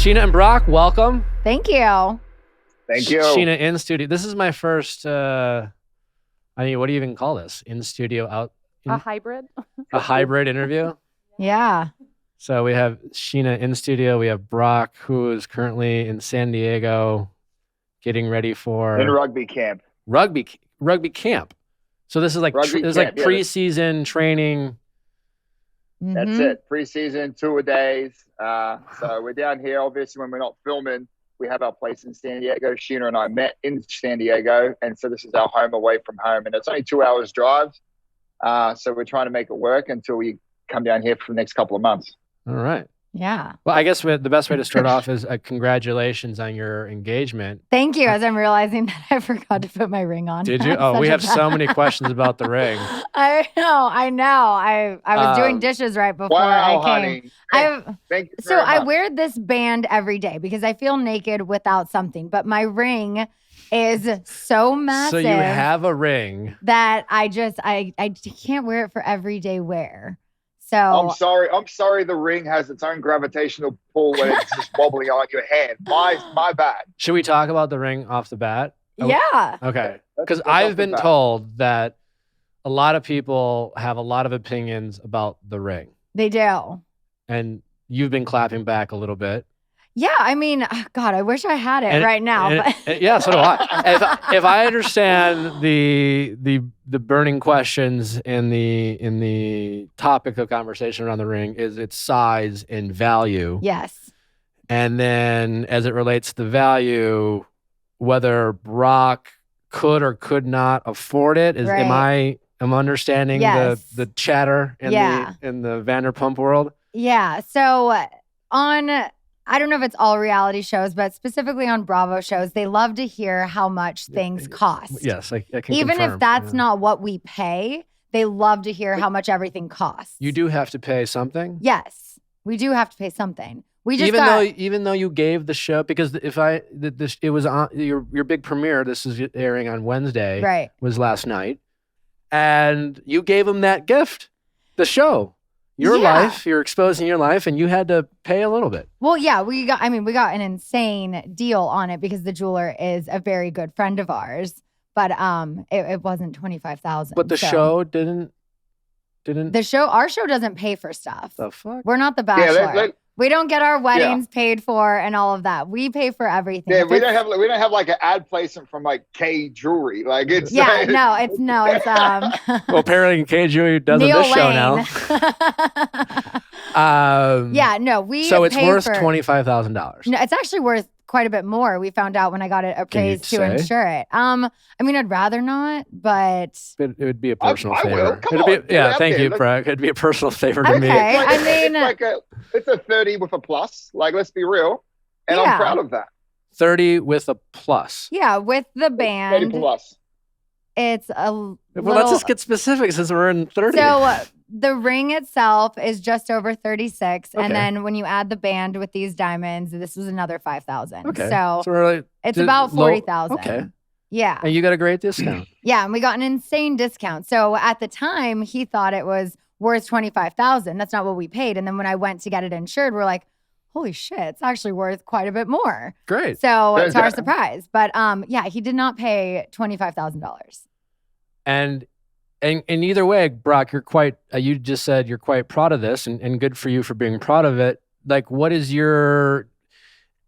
Scheana and Brock, welcome. Thank you. Thank you. Scheana in studio. This is my first, what do you even call this? In studio, a hybrid? A hybrid interview? Yeah. So we have Scheana in studio. We have Brock, who is currently in San Diego getting ready for... In rugby camp. Rugby camp. So this is like preseason training. That's it. Preseason, 2 days. So we're down here. Obviously, when we're not filming, we have our place in San Diego. Scheana and I met in San Diego. And so this is our home away from home. And it's only 2 hours drive. So we're trying to make it work until we come down here for the next couple of months. All right. Yeah. Well, I guess the best way to start off is congratulations on your engagement. Thank you. As I'm realizing that I forgot to put my ring on. Did you? Oh, we have so many questions about the ring. I know. I was doing dishes right before I came. Honey. Thank you very much. I wear this band every day because I feel naked without something. But my ring is so massive. So you have a ring that I can't wear it for everyday wear. So I'm sorry the ring has its own gravitational pull when it's just wobbling on your hand. My bad. Should we talk about the ring off the bat? Yeah. Okay. Because I've been told that a lot of people have a lot of opinions about the ring. They do. And you've been clapping back a little bit. Yeah, I mean, God, I wish I had it right now. Yeah, so do I. If I understand the burning questions in the topic of conversation around the ring is its size and value. Yes. And then as it relates to the value, whether Brock could or could not afford it, am I understanding the chatter in the Vanderpump world? Yeah. So I don't know if it's all reality shows, but specifically on Bravo shows, they love to hear how much things cost. Yes, I can Even confirm. if that's not what we pay, they love to hear how much everything costs. You do have to pay something? Yes, we do have to pay something. We just even though you gave the show, because it was on your big premiere. This is airing on Wednesday. Right. Was last night, and you gave them that gift, the show. Your life, you're exposing your life, and you had to pay a little bit. Well, yeah, we got an insane deal on it because the jeweler is a very good friend of ours. But it wasn't $25,000. But the show didn't. Our show doesn't pay for stuff. The fuck? We're not the Bachelor. Yeah, we don't get our weddings paid for and all of that. We pay for everything. Yeah, we don't have like an ad placement from like K Jewelry. Like it's it's well, apparently K Jewelry does on this show now. So it's worth $25,000. No, it's actually worth quite a bit more. We found out when I got it appraised to insure it. I mean, I'd rather not, but it would be a personal favor. I will. Come on, thank you, Brock. It'd be a personal favor to me. It's a 30 with a plus. Like, let's be real, and I'm proud of that. 30 with a plus. Yeah, with the band. 30 plus. It's let's just get specific since we're in 30. So the ring itself is just over 36, and then when you add the band with these diamonds, this was another 5,000. Okay. So really it's about 40,000. Okay. Yeah. And you got a great discount. Yeah, and we got an insane discount. So at the time, he thought it was worth $25,000. That's not what we paid. And then when I went to get it insured, we're like, holy shit, it's actually worth quite a bit more. Great. So it's our surprise. But he did not pay $25,000. And either way, Brock, you're quite, you just said you're quite proud of this and good for you for being proud of it. Like, what is your,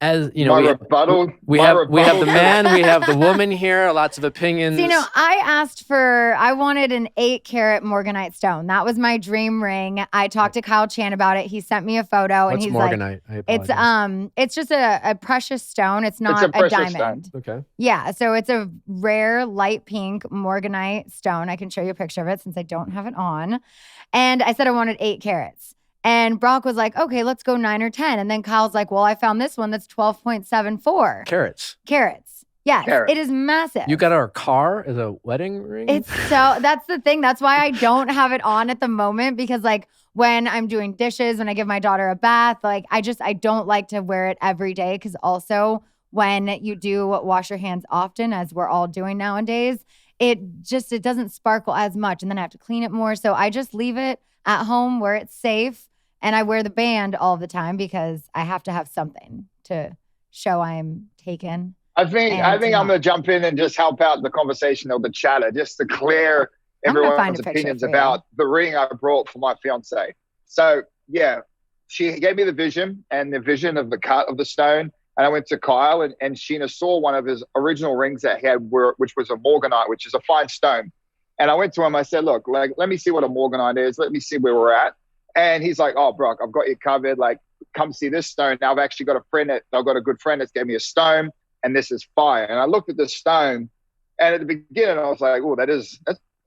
as you know, we have the man, we have the woman here, lots of opinions. So, I wanted an 8-carat morganite stone. That was my dream ring. I talked to Kyle Chan about it. He sent me a photo. What's and he's morganite? Like, it's just a precious stone. It's not a diamond. Stone. Okay. Yeah. So it's a rare light pink morganite stone. I can show you a picture of it since I don't have it on. And I said I wanted 8 carats. And Brock was like, okay, let's go 9 or 10. And then Kyle's like, well, I found this one that's 12.74. Carats. Yes, it is massive. You got our car as a wedding ring? That's the thing. That's why I don't have it on at the moment, because like when I'm doing dishes, when I give my daughter a bath, like I don't like to wear it every day, because also when you do wash your hands often, as we're all doing nowadays, it doesn't sparkle as much, and then I have to clean it more. So I just leave it at home where it's safe. And I wear the band all the time because I have to have something to show I'm taken. I think I'm going to jump in and just help out the conversation or the chatter, just to clear everyone's opinions about the ring I brought for my fiance. So yeah, she gave me the vision of the cut of the stone. And I went to Kyle and Scheana saw one of his original rings that he had, which was a morganite, which is a fine stone. And I went to him, I said, look, like, let me see what a morganite is. Let me see where we're at. And he's like, oh, Brock, I've got you covered. Like, come see this stone. Now I've actually got a good friend that's gave me a stone, and this is fire. And I looked at this stone, and at the beginning, I was like, oh, that's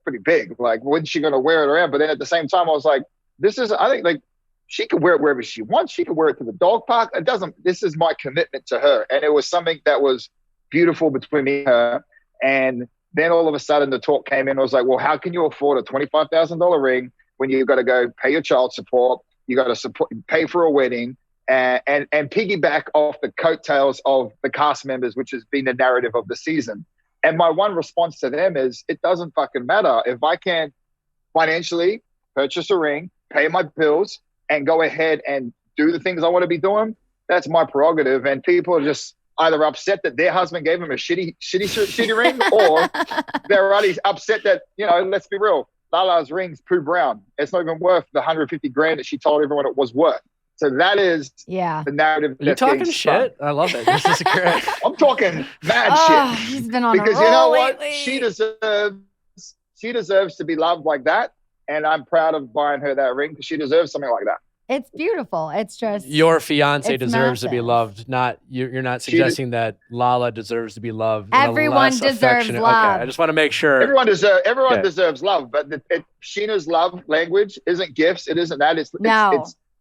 pretty big. Like, when's she going to wear it around? But then at the same time, I was like, I think like she can wear it wherever she wants. She can wear it to the dog park. This is my commitment to her. And it was something that was beautiful between me and her. And then all of a sudden the talk came in. I was like, well, how can you afford a $25,000 ring when you've got to go pay your child support? You got to pay for a wedding and piggyback off the coattails of the cast members, which has been the narrative of the season. And my one response to them is, it doesn't fucking matter. If I can financially purchase a ring, pay my bills, and go ahead and do the things I want to be doing, that's my prerogative. And people are just either upset that their husband gave them a shitty ring, or they're already upset that, let's be real, Lala's ring's poo brown. It's not even worth the $150,000 that she told everyone it was worth. So that is the narrative. You're talking shit. I love it. This is great. I'm talking mad shit. He's been on because a roll you know lately. What? She deserves to be loved like that, and I'm proud of buying her that ring because she deserves something like that. It's beautiful. It's just your fiance deserves to be loved. Not you're not suggesting that Lala deserves to be loved. Everyone deserves love. Okay, I just want to make sure. Everyone deserves love, but Scheana's love language isn't gifts. It isn't that.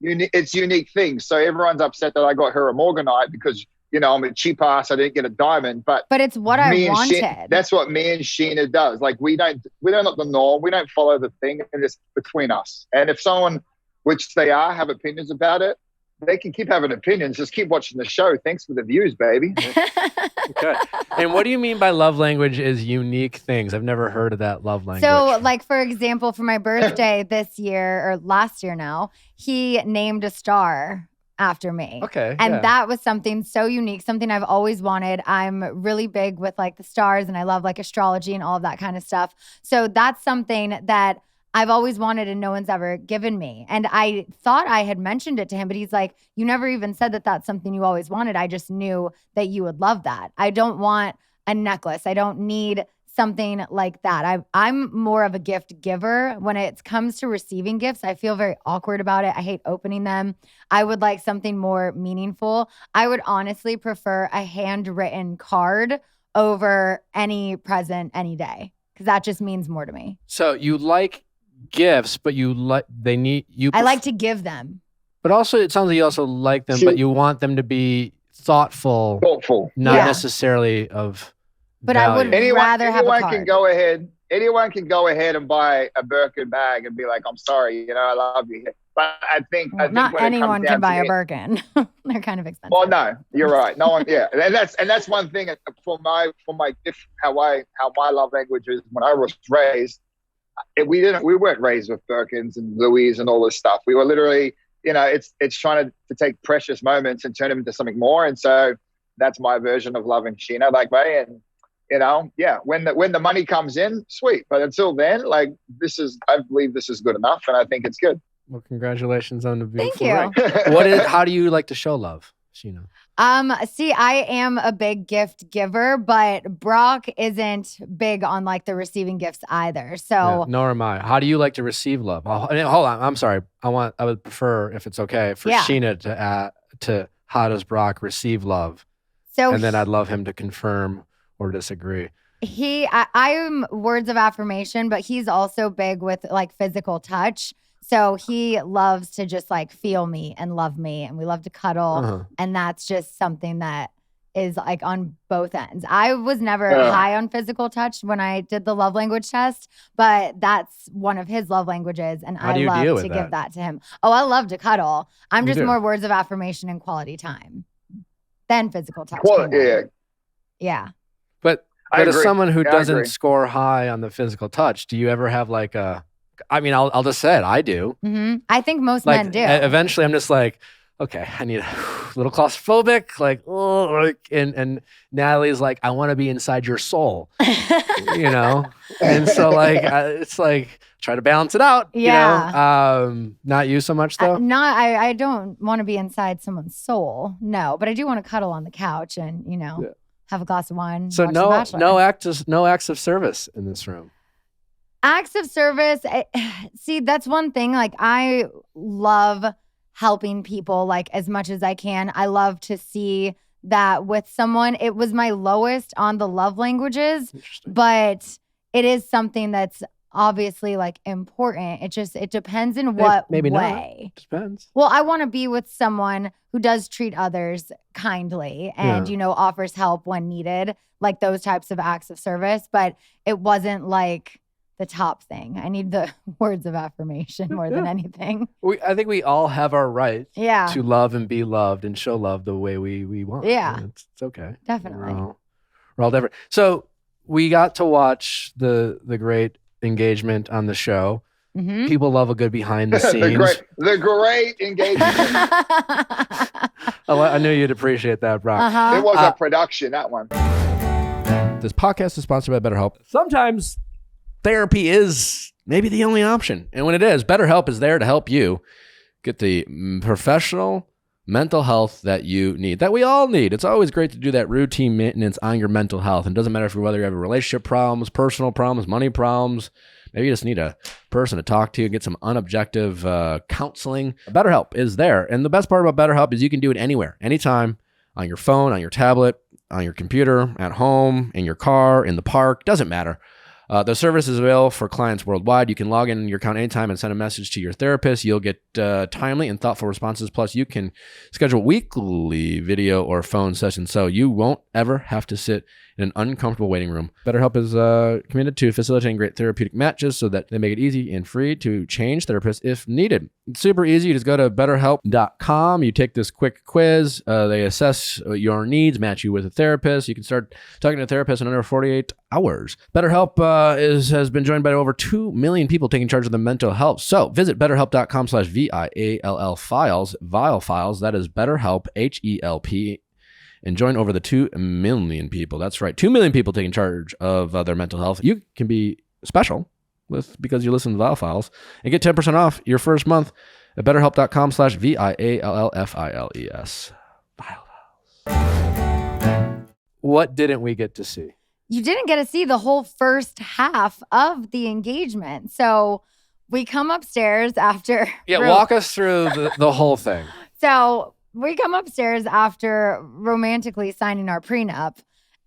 It's unique things. So everyone's upset that I got her a morganite because I'm a cheap ass. I didn't get a diamond, but it's what I wanted. That's what me and Scheana does. Like we don't not the norm. We don't follow the thing, and it's between us. And if someone, which they have opinions about it, they can keep having opinions. Just keep watching the show. Thanks for the views, baby. Okay. And what do you mean by love language is unique things? I've never heard of that love language. So, like, for example, for my birthday this year, or last year now, he named a star after me. Okay. And that was something so unique, something I've always wanted. I'm really big with, like, the stars, and I love, like, astrology and all of that kind of stuff. So that's something that I've always wanted and no one's ever given me. And I thought I had mentioned it to him, but he's like, you never even said that that's something you always wanted. I just knew that you would love that. I don't want a necklace. I don't need something like that. I'm more of a gift giver. When it comes to receiving gifts, I feel very awkward about it. I hate opening them. I would like something more meaningful. I would honestly prefer a handwritten card over any present any day, because that just means more to me. So you like gifts, but I like to give them. But also, it sounds like you also like them, but you want them to be thoughtful, not necessarily of But value. I would rather have a card. Anyone can go ahead and buy a Birkin bag and be like, I'm sorry, I love you. But I think not anyone can buy a Birkin. They're kind of expensive. Well, no, you're right. No one, and that's one thing for my gift. How my love language is. When I was raised, we weren't raised with Birkins and Louis and all this stuff. We were literally, it's trying to take precious moments and turn them into something more. And so that's my version of loving Scheana that way. And when the money comes in, sweet. But until then, like I believe this is good enough, and I think it's good. Well, congratulations on the beautiful Thank you. ring. How do you like to show love, Scheana? See, I am a big gift giver, but Brock isn't big on like the receiving gifts either. So nor am I. How do you like to receive love? Hold on. I'm sorry. I would prefer, if it's okay, for Scheana to how does Brock receive love? And then I'd love him to confirm or disagree. I am words of affirmation, but he's also big with like physical touch. So he loves to just like feel me and love me, and we love to cuddle. And that's just something that is like on both ends. I was never high on physical touch when I did the love language test, but that's one of his love languages, and I love to give that to him. Oh, I love to cuddle. I'm just more words of affirmation and quality time than physical touch. Yeah. But as someone who doesn't score high on the physical touch, do you ever have like a I mean, I'll just say it. I do. Mm-hmm. I think most Like, men do. Eventually, I'm just like, okay, I need a little claustrophobic, like, oh, like, and Natalie's like, I want to be inside your soul, you know? And so like, it's like, try to balance it out, Yeah. you know? Not you so much though? I don't want to be inside someone's soul. No, but I do want to cuddle on the couch and, have a glass of wine. So watch The Bachelor. no acts of service in this room. Acts of service. See, that's one thing. Like, I love helping people like as much as I can. I love to see that with someone. It was my lowest on the love languages, but it is something that's obviously like important. It depends in what maybe way. Not. Depends. Well, I want to be with someone who does treat others kindly and, offers help when needed, like those types of acts of service. But it wasn't like the top thing. I need the words of affirmation more than anything. I think we all have our right to love and be loved and show love the way we want. Yeah. It's okay. Definitely. We're all different. So we got to watch the great engagement on the show. Mm-hmm. People love a good behind the scenes. the great engagement. I knew you'd appreciate that, Brock. Uh-huh. It was a production, that one. This podcast is sponsored by BetterHelp. Sometimes therapy is maybe the only option. And when it is, BetterHelp is there to help you get the professional mental health that you need, that we all need. It's always great to do that routine maintenance on your mental health. And it doesn't matter whether you have relationship problems, personal problems, money problems. Maybe you just need a person to talk to, get some unobjective counseling. BetterHelp is there. And the best part about BetterHelp is you can do it anywhere, anytime, on your phone, on your tablet, on your computer, at home, in your car, in the park, doesn't matter. The service is available for clients worldwide. You can log in your account anytime and send a message to your therapist. You'll get timely and thoughtful responses. Plus, you can schedule weekly video or phone sessions, so you won't ever have to sit in an uncomfortable waiting room. BetterHelp is committed to facilitating great therapeutic matches so that they make it easy and free to change therapists if needed. It's super easy. You just go to BetterHelp.com. You take this quick quiz. They assess your needs, match you with a therapist. You can start talking to a therapist in under 48 hours. BetterHelp has been joined by over 2 million people taking charge of their mental health. So visit BetterHelp.com/VIALL Files, Viall Files. That is BetterHelp, HELP, and join over the 2 million people. That's right, 2 million people taking charge of their mental health. You can be special because you listen to Viall Files and get 10% off your first month at BetterHelp.com/VIALLFILES. Viall Files. What didn't we get to see? You didn't get to see the whole first half of the engagement. So we come upstairs after. Yeah, walk us through the whole thing. So we come upstairs after romantically signing our prenup,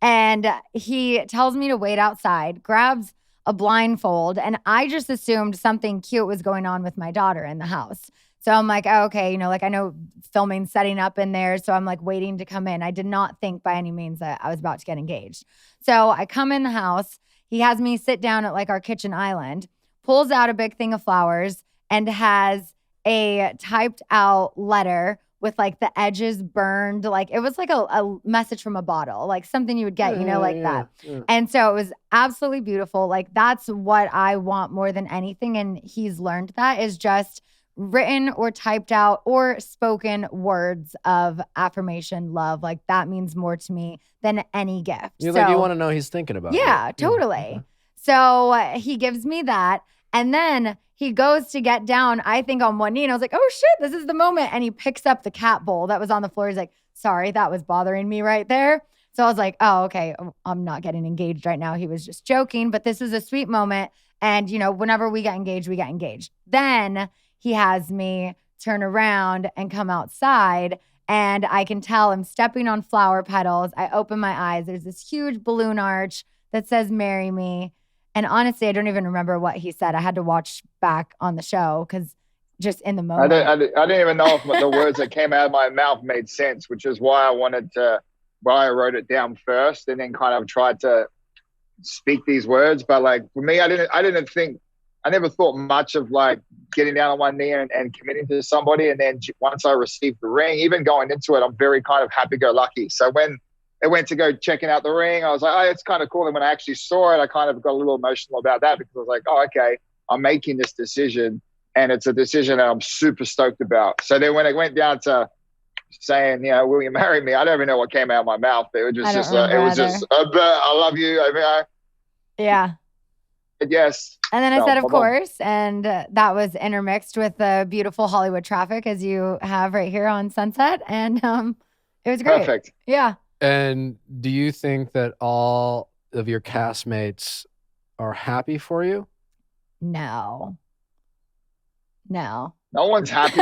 and he tells me to wait outside, grabs a blindfold, and I just assumed something cute was going on with my daughter in the house. So I'm like, oh, okay, I know filming, setting up in there. So I'm like waiting to come in. I did not think by any means that I was about to get engaged. So I come in the house. He has me sit down at like our kitchen island, pulls out a big thing of flowers, and has a typed out letter with like the edges burned. Like it was like a message from a bottle, like something you would get, that. Yeah. And so it was absolutely beautiful. Like that's what I want more than anything. And he's learned that is just written or typed out or spoken words of affirmation, love. Like that means more to me than any gift. You want to know he's thinking about. Yeah, totally. Okay. So he gives me that. And then he goes to get down, I think on one knee. And I was like, oh shit, this is the moment. And he picks up the cat bowl that was on the floor. He's like, sorry, that was bothering me right there. So I was like, oh, okay, I'm not getting engaged right now. He was just joking, but this is a sweet moment. And, whenever we get engaged, we get engaged. Then he has me turn around and come outside, and I can tell I'm stepping on flower petals. I open my eyes. There's this huge balloon arch that says, marry me. And honestly, I don't even remember what he said. I had to watch back on the show because just in the moment. I didn't even know if the words that came out of my mouth made sense, which is why I I wrote it down first and then kind of tried to speak these words. But like for me, I never thought much of like getting down on one knee and committing to somebody. And then once I received the ring, even going into it, I'm very kind of happy-go-lucky. So when it went to go checking out the ring, I was like, oh, it's kind of cool. And when I actually saw it, I kind of got a little emotional about that because I was like, oh, okay, I'm making this decision, and it's a decision that I'm super stoked about. So then when it went down to saying, will you marry me? I don't even know what came out of my mouth. It was just I love you. Yeah. Yes. And then I said, of course. And that was intermixed with the beautiful Hollywood traffic as you have right here on Sunset. And it was great. Perfect. Yeah. And do you think that all of your castmates are happy for you? No. No one's happy.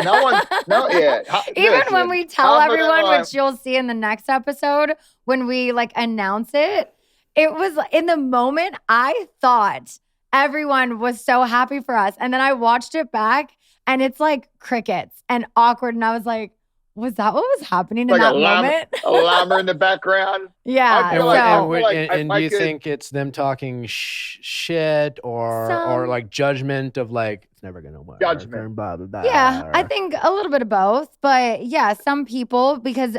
Even when we tell everyone, which you'll see in the next episode, when we announce it, it was in the moment, I thought everyone was so happy for us. And then I watched it back and it's like crickets and awkward. And I was like, was that what was happening in that moment? A llama in the background. Yeah. And do you think it's them talking shit or judgment of it's never going to work? Judgment. Blah, blah, blah. Yeah, I think a little bit of both. But yeah, some people, because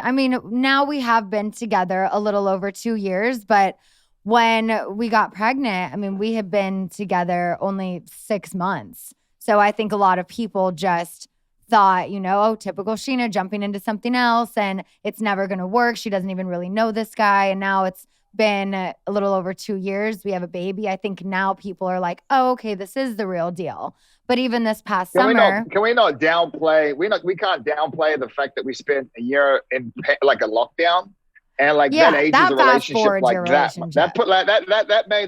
now we have been together a little over 2 years, but when we got pregnant, we had been together only 6 months. So I think a lot of people just thought, typical Scheana jumping into something else and it's never going to work. She doesn't even really know this guy. And now it's been a little over 2 years. We have a baby. I think now people are like, oh, okay, this is the real deal. But even this past summer. Can we not downplay? We can't downplay the fact that we spent a year in a lockdown. And that ages a relationship like that.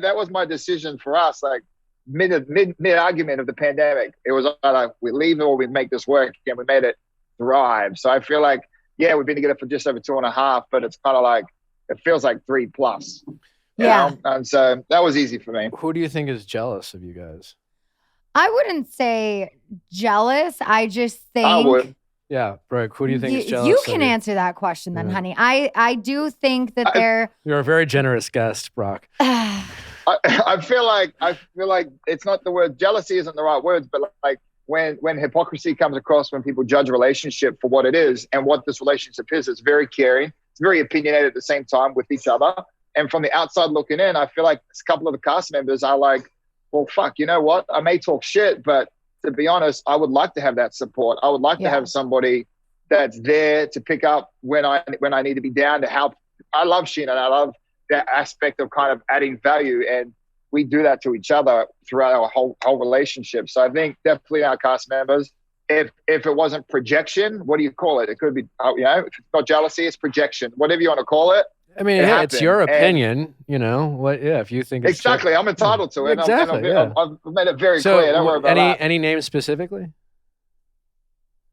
That was my decision for us. Mid argument of the pandemic, it was we leave or we make this work, and we made it thrive. So I feel we've been together for just over 2.5, but it's kind of it feels like 3+. Yeah. And so that was easy for me. Who do you think is jealous of you guys? I wouldn't say jealous. I just think. I would. Yeah, Brooke, who do you think is jealous? You can answer that question then, honey. I do think that You're a very generous guest, Brock. I feel like it's not the word jealousy isn't the right words, but when hypocrisy comes across when people judge a relationship for what it is and what this relationship is, it's very caring, it's very opinionated at the same time with each other. And from the outside looking in, I feel like a couple of the cast members are like, well, fuck, you know what? I may talk shit, but to be honest, I would like to have that support. I would like to have somebody that's there to pick up when I need to be down to help. I love Scheana and I love that aspect of kind of adding value, and we do that to each other throughout our whole relationship. So I think definitely our cast members, if it wasn't projection, what do you call it? It could be, if it's not jealousy, it's projection, whatever you want to call it. It's your opinion, if you think it's exactly, I'm entitled to it. Exactly, I've made it very clear. Don't worry about that. Any names specifically?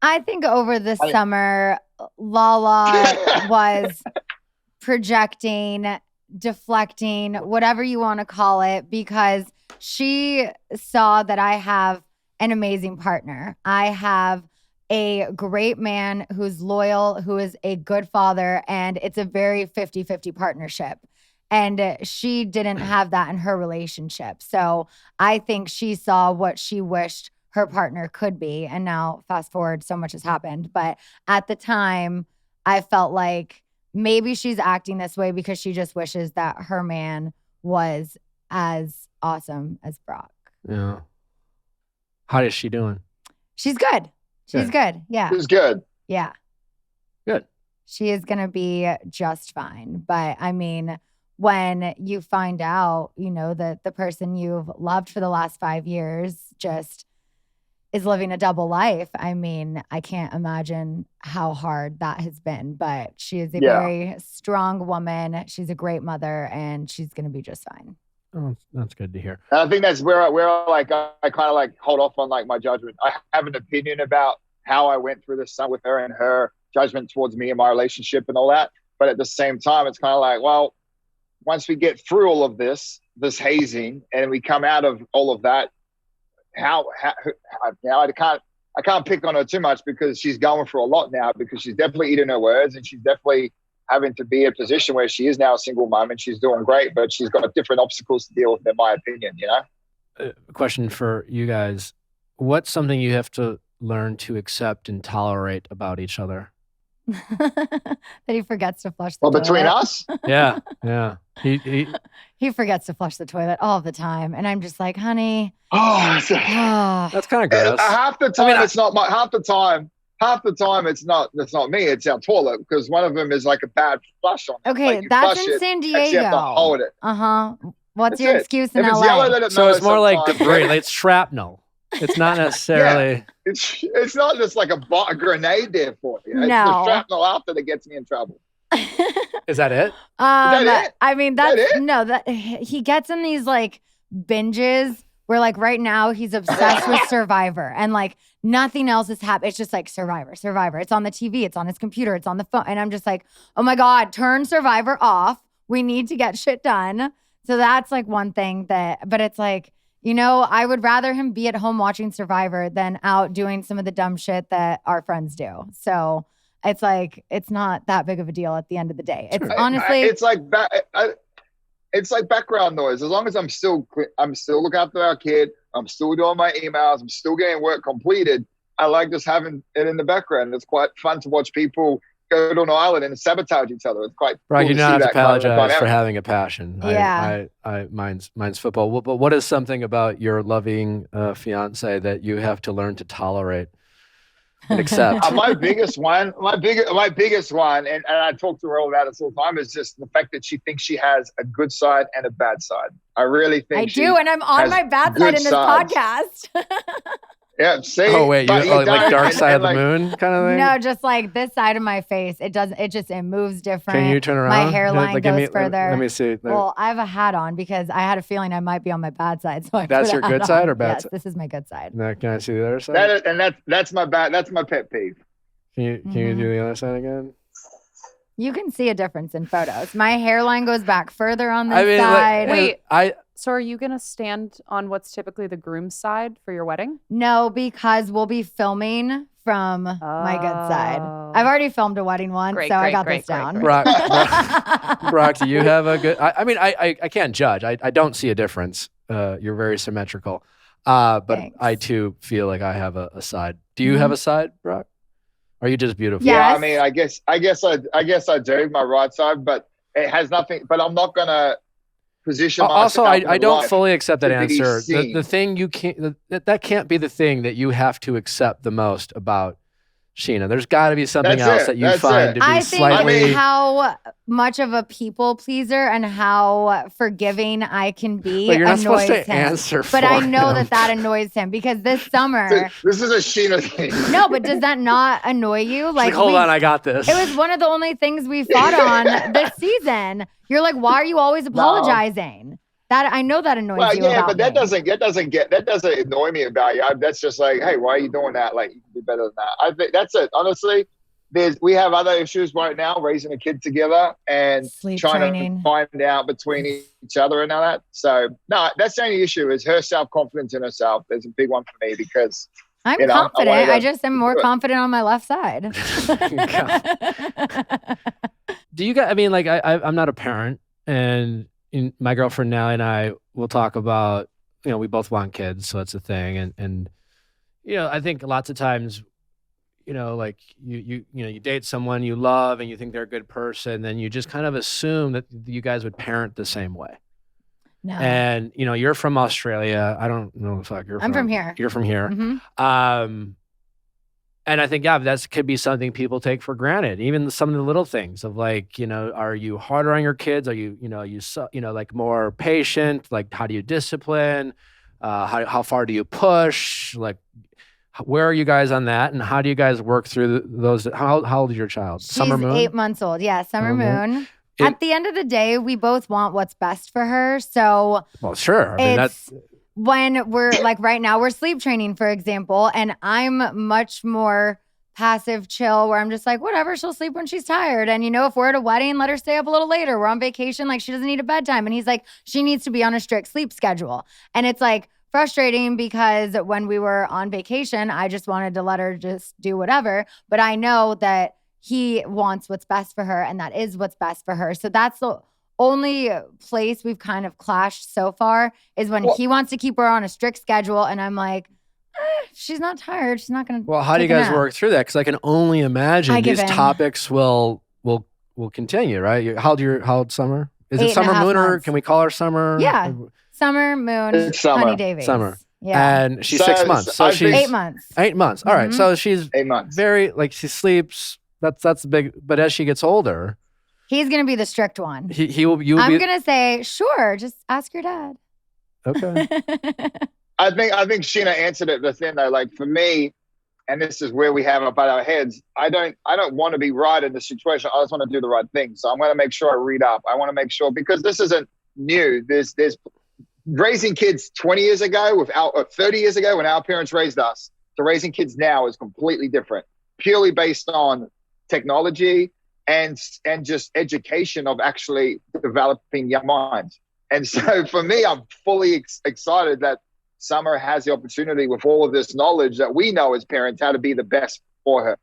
I think over the summer, Lala was projecting, deflecting, whatever you want to call it, because she saw that I have an amazing partner. I have a great man who's loyal, who is a good father, and it's a very 50-50 partnership. And she didn't have that in her relationship. So I think she saw what she wished her partner could be. And now fast forward, so much has happened. But at the time, I felt like maybe she's acting this way because she just wishes that her man was as awesome as Brock. Yeah. How is she doing? She's good. She's good. Yeah. She's good. Yeah. Good. She is going to be just fine. But when you find out, that the person you've loved for the last 5 years just is living a double life, I can't imagine how hard that has been. But she is a very strong woman. She's a great mother, and she's going to be just fine. Oh, that's good to hear. And I think that's where I kind of hold off on my judgment. I have an opinion about how I went through this with her and her judgment towards me and my relationship and all that. But at the same time, it's kind of well, once we get through all of this hazing and we come out of all of that, I can't pick on her too much because she's going through a lot now, because she's definitely eating her words and she's definitely having to be in a position where she is now a single mom and she's doing great, but she's got different obstacles to deal with, in my opinion, A question for you guys. What's something you have to learn to accept and tolerate about each other? That he forgets to flush the toilet. Between us? Yeah. He forgets to flush the toilet all the time, and I'm just like, honey. That's kind of gross. Half the time, it's not my. Half the time, it's not me. It's our toilet because one of them is like a bad flush on it. Okay, like that's in San Diego. You have to hold it. What's your excuse in LA? Yellow, so it's more like debris. Like it's shrapnel. It's not necessarily. It's not just like a grenade there for you. It's the shrapnel after that gets me in trouble. Is that it? Is that it? I mean, that he gets in these like binges where like right now he's obsessed with Survivor and like nothing else is happening. It's just like Survivor. It's on the TV. It's on his computer. It's on the phone. And I'm just like, oh my God, turn Survivor off. We need to get shit done. So that's like one thing but it's like, I would rather him be at home watching Survivor than out doing some of the dumb shit that our friends do. So it's like, it's not that big of a deal at the end of the day. It's honestly, it's like background noise. As long as I'm still looking after our kid, I'm still doing my emails, I'm still getting work completed. I like just having it in the background. It's quite fun to watch people go to an island and sabotage each other. It's quite right. Cool You don't have to apologize for having a passion. Yeah. Mine's football. But what is something about your loving fiance that you have to learn to tolerate? Accept. My biggest one, and I talk to her all about it all the time, is just the fact that she thinks she has a good side and a bad side. I really think I do, and I'm on my bad side in this podcast. Yeah, see. Oh wait, like dark side of the moon kind of thing? No, just like this side of my face. It moves different. Can you turn around? My hairline goes further. Let me see. Well, I have a hat on because I had a feeling I might be on my bad side. So that's your good side or bad side? Yes, this is my good side. Now, can I see the other side? That's my pet peeve. Can you do the other side again? You can see a difference in photos. My hairline goes back further on this side. Wait, so are you going to stand on what's typically the groom's side for your wedding? No, because we'll be filming from my good side. I've already filmed a wedding once, I got this down. Brock, do you have a good... I can't judge. I don't see a difference. You're very symmetrical. But Thanks. I too feel like I have a side. Do you have a side, Brock? Or are you just beautiful? Yes. Yeah, I mean, I guess I do my right side, but it has nothing. But I'm not gonna position myself. Also, I don't fully accept that answer. The thing you can't that can't be the thing that you have to accept the most about Scheana. There's got to be something else that you find to be slightly. I think how much of a people pleaser and how forgiving I can be but you're not annoys supposed to him. answer but I know him. that annoys him because this summer. This is a Scheana thing. No, but does that not annoy you? Like hold on, I got this. It was one of the only things we fought on this season. You're like, why are you always apologizing? That I know that annoys you. Yeah, but that doesn't annoy me about you. That's just like, hey, why are you doing that? Like, you can do better than that. I think that's it. Honestly, we have other issues right now, raising a kid together and trying to find out between each other and all that. So no, that's the only issue is her self-confidence in herself. There's a big one for me because I'm confident. I just am more confident on my left side. Do you guys? I mean, like I'm not a parent, and my girlfriend Nally and I will talk about, we both want kids, so that's a thing. And I think lots of times, like you date someone you love and you think they're a good person, then you just kind of assume that you guys would parent the same way. No. And you're from Australia. I don't know if I'm from here. You're from here. Mm-hmm. And I think, that could be something people take for granted. Even some of the little things of like, are you harder on your kids? Are you, like more patient? Like, how do you discipline? How far do you push? Like, where are you guys on that? And how do you guys work through those? How old is your child? Summer Moon? 8 months old. Yeah, Summer Moon. At the end of the day, we both want what's best for her. So, well, sure. I mean, that's when we're like right now, we're sleep training, for example, and I'm much more passive, chill, where I'm just like, whatever, she'll sleep when she's tired. And if we're at a wedding, let her stay up a little later. We're on vacation, like she doesn't need a bedtime. And he's like, she needs to be on a strict sleep schedule. And it's like frustrating because when we were on vacation, I just wanted to let her just do whatever. But I know that he wants what's best for her, and that is what's best for her. So that's the only place we've kind of clashed so far is when he wants to keep her on a strict schedule, and I'm like, she's not tired. She's not going to. Well, how do you guys work through that? Because I can only imagine these topics will continue, right? How old Summer? Is it Summer Moon or can we call her Summer? Yeah. Summer Moon, Honey Davies. Summer. Yeah. And she's 6 months. So she's 8 months. 8 months. All right. So she's 8 months. Very, like, she sleeps. That's big. But as she gets older, he's going to be the strict one. He will. I'm going to say, sure, just ask your dad. Okay. I think Scheana answered it. The thing though, like for me, and this is where we have it about our heads. I don't want to be right in the situation. I just want to do the right thing. So I'm going to make sure I read up. I want to make sure, because this isn't new. There's raising kids 20 years ago 30 years ago when our parents raised us to raising kids now is completely different, purely based on technology and just education of actually developing young minds. And so for me, I'm fully excited that Summer has the opportunity with all of this knowledge that we know as parents how to be the best for her.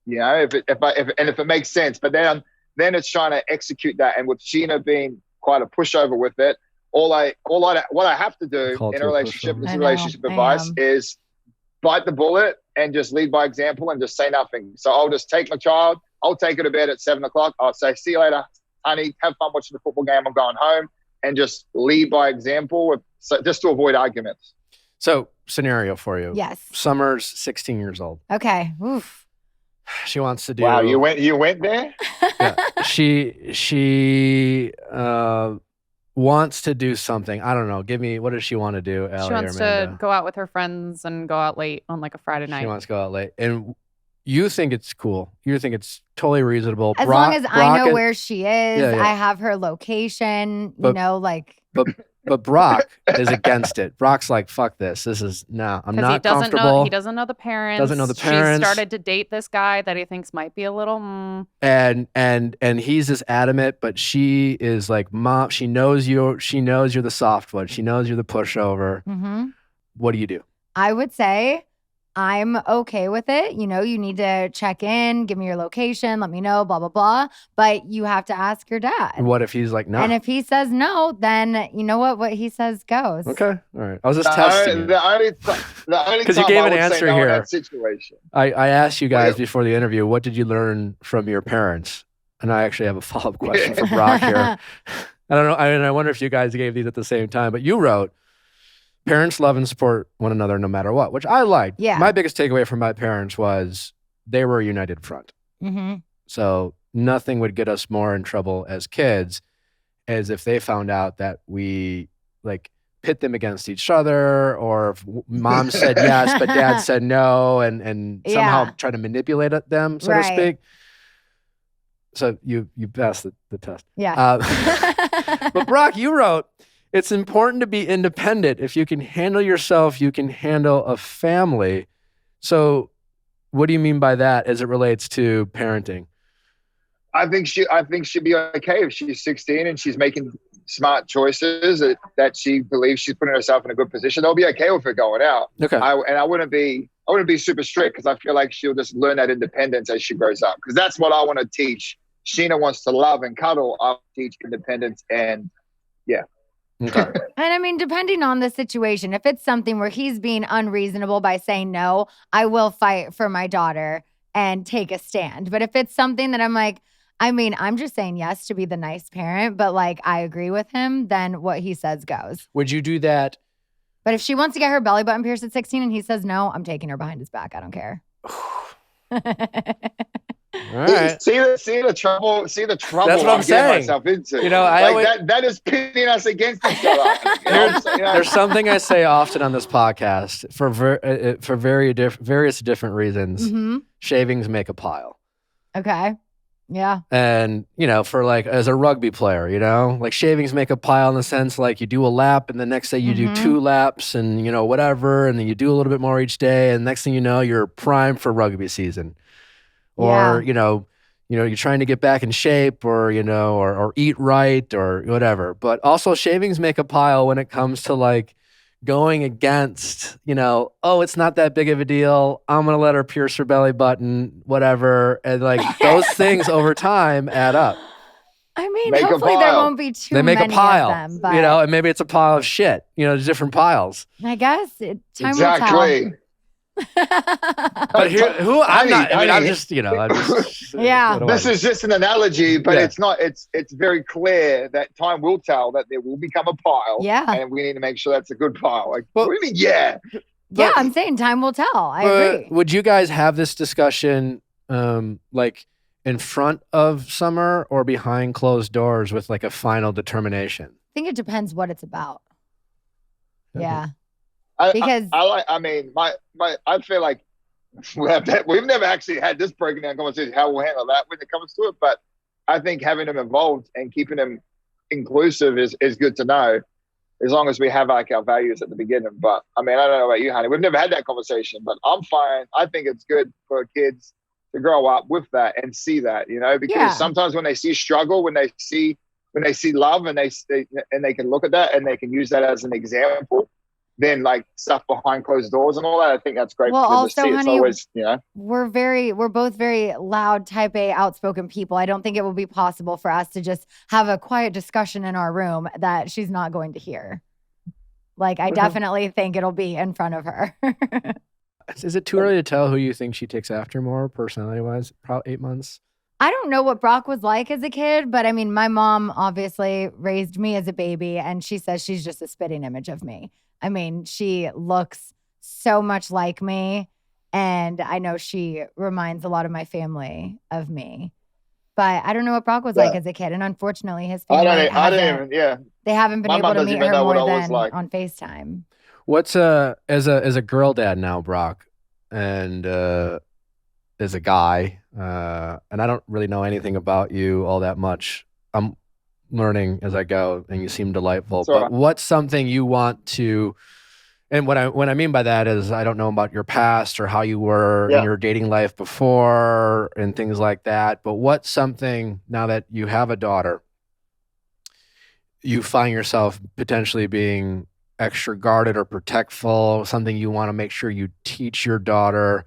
You know, if it makes sense. But then it's trying to execute that. And with Scheana being quite a pushover with it, what I have to do in a relationship, this relationship advice is bite the bullet and just lead by example and just say nothing. So I'll just take my child. I'll take her to bed at 7 o'clock. I'll say, see you later, honey. Have fun watching the football game. I'm going home. And just lead by example, just to avoid arguments. So, scenario for you. Yes. Summer's 16 years old. Okay. Oof. She wants to do. Wow, you went there. Yeah. She wants to do something. I don't know. What does she want to do? Allie, she wants to go out with her friends and go out late on like a Friday night. She wants to go out late, and you think it's cool. You think it's totally reasonable. As long as I know where she is, I have her location, But Brock is against it. Brock's like, fuck this. I'm not comfortable. He doesn't know the parents. Doesn't know the parents. She started to date this guy that he thinks might be a little. And he's just adamant, but she is like, Mom, she knows you're the soft one. She knows you're the pushover. Mm-hmm. What do you do? I would say I'm okay with it. You know, you need to check in, give me your location, let me know, blah, blah, blah. But you have to ask your dad. And what if he's like, no? And if he says no, then you know what he says goes. Okay. All right. I was just testing you. The only because you gave an answer no here. In that situation. I asked you guys before the interview, what did you learn from your parents? And I actually have a follow-up question for Brock here. I don't know. I wonder if you guys gave these at the same time, but you wrote, parents love and support one another no matter what, which I liked. Yeah. My biggest takeaway from my parents was they were a united front. Mm-hmm. So nothing would get us more in trouble as kids as if they found out that we like pit them against each other, or if mom said yes, but dad said no, and somehow try to manipulate them, so to speak. So you passed the test. Yeah. But Brock, you wrote, it's important to be independent. If you can handle yourself, you can handle a family. So what do you mean by that as it relates to parenting? I think she'd be okay if she's 16 and she's making smart choices that she believes she's putting herself in a good position. They'll be okay with her going out. Okay. I wouldn't be super strict, because I feel like she'll just learn that independence as she grows up. Because that's what I want to teach. Scheana wants to love and cuddle. I'll teach independence and Okay. And I mean, depending on the situation, if it's something where he's being unreasonable by saying no, I will fight for my daughter and take a stand. But if it's something that I'm like, I mean, I'm just saying yes to be the nice parent, but like I agree with him, then what he says goes. Would you do that? But if she wants to get her belly button pierced at 16 and he says no, I'm taking her behind his back. I don't care. All right. See the trouble. That's what I'm getting saying. Myself into. You know, that is pitting us against each other. There's something I say often on this podcast for various different reasons. Mm-hmm. Shavings make a pile. Okay. Yeah. And, you know, for like as a rugby player, you know, like shavings make a pile in the sense like you do a lap and the next day you do 2 laps and, you know, whatever. And then you do a little bit more each day. And next thing you know, you're primed for rugby season. Or, you know, you're trying to get back in shape, or, you know, or eat right or whatever. But also shavings make a pile when it comes to like going against, you know, oh, it's not that big of a deal. I'm going to let her pierce her belly button, whatever. And like those things over time add up. I mean, hopefully there won't be too many of them. But and maybe it's a pile of shit, different piles. I guess time will tell. But I'm not. I mean, I'm just, yeah. This is just an analogy, but it's not. It's very clear that time will tell that there will become a pile. Yeah. And we need to make sure that's a good pile. Like, what do you mean? Yeah. Yeah, I'm saying time will tell. I agree. Would you guys have this discussion, like in front of Summer or behind closed doors with like a final determination? I think it depends what it's about. Okay. Yeah. Because I feel like we've never actually had this breaking down conversation how we'll handle that when it comes to it, but I think having them involved and keeping them inclusive is good to know, as long as we have like our values at the beginning. But I mean, I don't know about you, honey. We've never had that conversation, but I'm fine. I think it's good for kids to grow up with that and see that, because sometimes when they see struggle, when they see love, and they can look at that and they can use that as an example, then like stuff behind closed doors and all that, I think that's great. Well, for them also, to see. honey, it's always, we're both very loud, type A, outspoken people. I don't think it will be possible for us to just have a quiet discussion in our room that she's not going to hear. Like, I definitely think it'll be in front of her. Is it too early to tell who you think she takes after more personality-wise? Probably 8 months. I don't know what Brock was like as a kid, but I mean, my mom obviously raised me as a baby, and she says she's just a spitting image of me. I mean, she looks so much like me, and I know she reminds a lot of my family of me. But I don't know what Brock was like as a kid, and unfortunately, his family they haven't been able to meet her more than on FaceTime. What's as a girl dad now, Brock, and as a guy, and I don't really know anything about you all that much. I'm learning as I go, and you seem delightful. But what's something you want to? And what I mean by that is I don't know about your past or how you were in your dating life before and things like that. But what's something now that you have a daughter, you find yourself potentially being extra guarded or protectful? Something you want to make sure you teach your daughter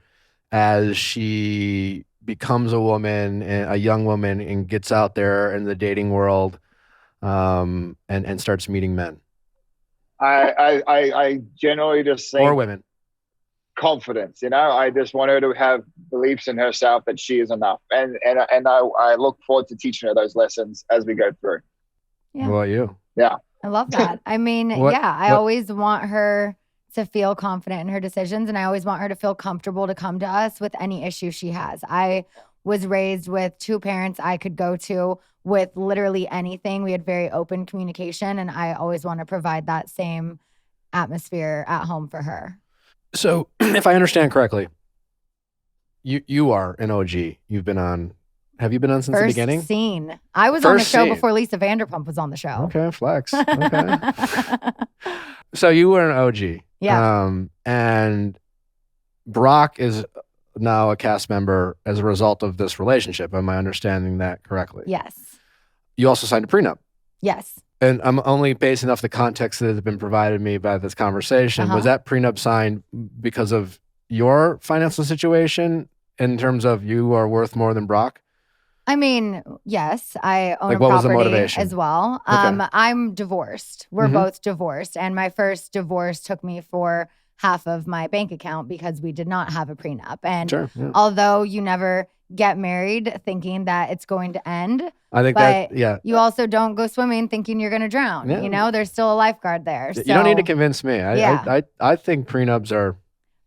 as she becomes a woman, a young woman, and gets out there in the dating world, and starts meeting men. I generally just think, or women, confidence. I just want her to have beliefs in herself that she is enough, and I look forward to teaching her those lessons as we go through. Yeah. What about you? Yeah, I love that. I mean, I always want her to feel confident in her decisions, and I always want her to feel comfortable to come to us with any issue she has. I was raised with 2 parents I could go to with literally anything. We had very open communication, and I always want to provide that same atmosphere at home for her. So if I understand correctly, you are an OG. You've been on. Have you been on since the beginning? Scene. I was on the show before Lisa Vanderpump was on the show. Okay, flex. Okay. So you were an OG. Yeah. And Brock is now a cast member as a result of this relationship. Am I understanding that correctly? Yes. You also signed a prenup. Yes. And I'm only basing off the context that has been provided me by this conversation. Was that prenup signed because of your financial situation in terms of you are worth more than Brock? I mean, yes, I own a property as well. Okay. I'm divorced. We're both divorced. And my first divorce took me for half of my bank account because we did not have a prenup. And although you never get married thinking that it's going to end, I think you also don't go swimming thinking you're going to drown. Yeah. There's still a lifeguard there. You don't need to convince me. I think prenups are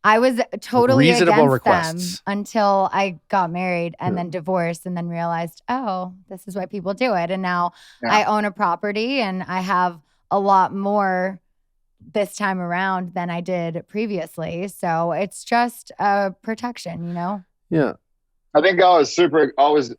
I was totally reasonable against requests them until I got married and then divorced, and then realized, oh, this is why people do it. And now I own a property, and I have a lot more this time around than I did previously. So it's just a protection, Yeah. I think I was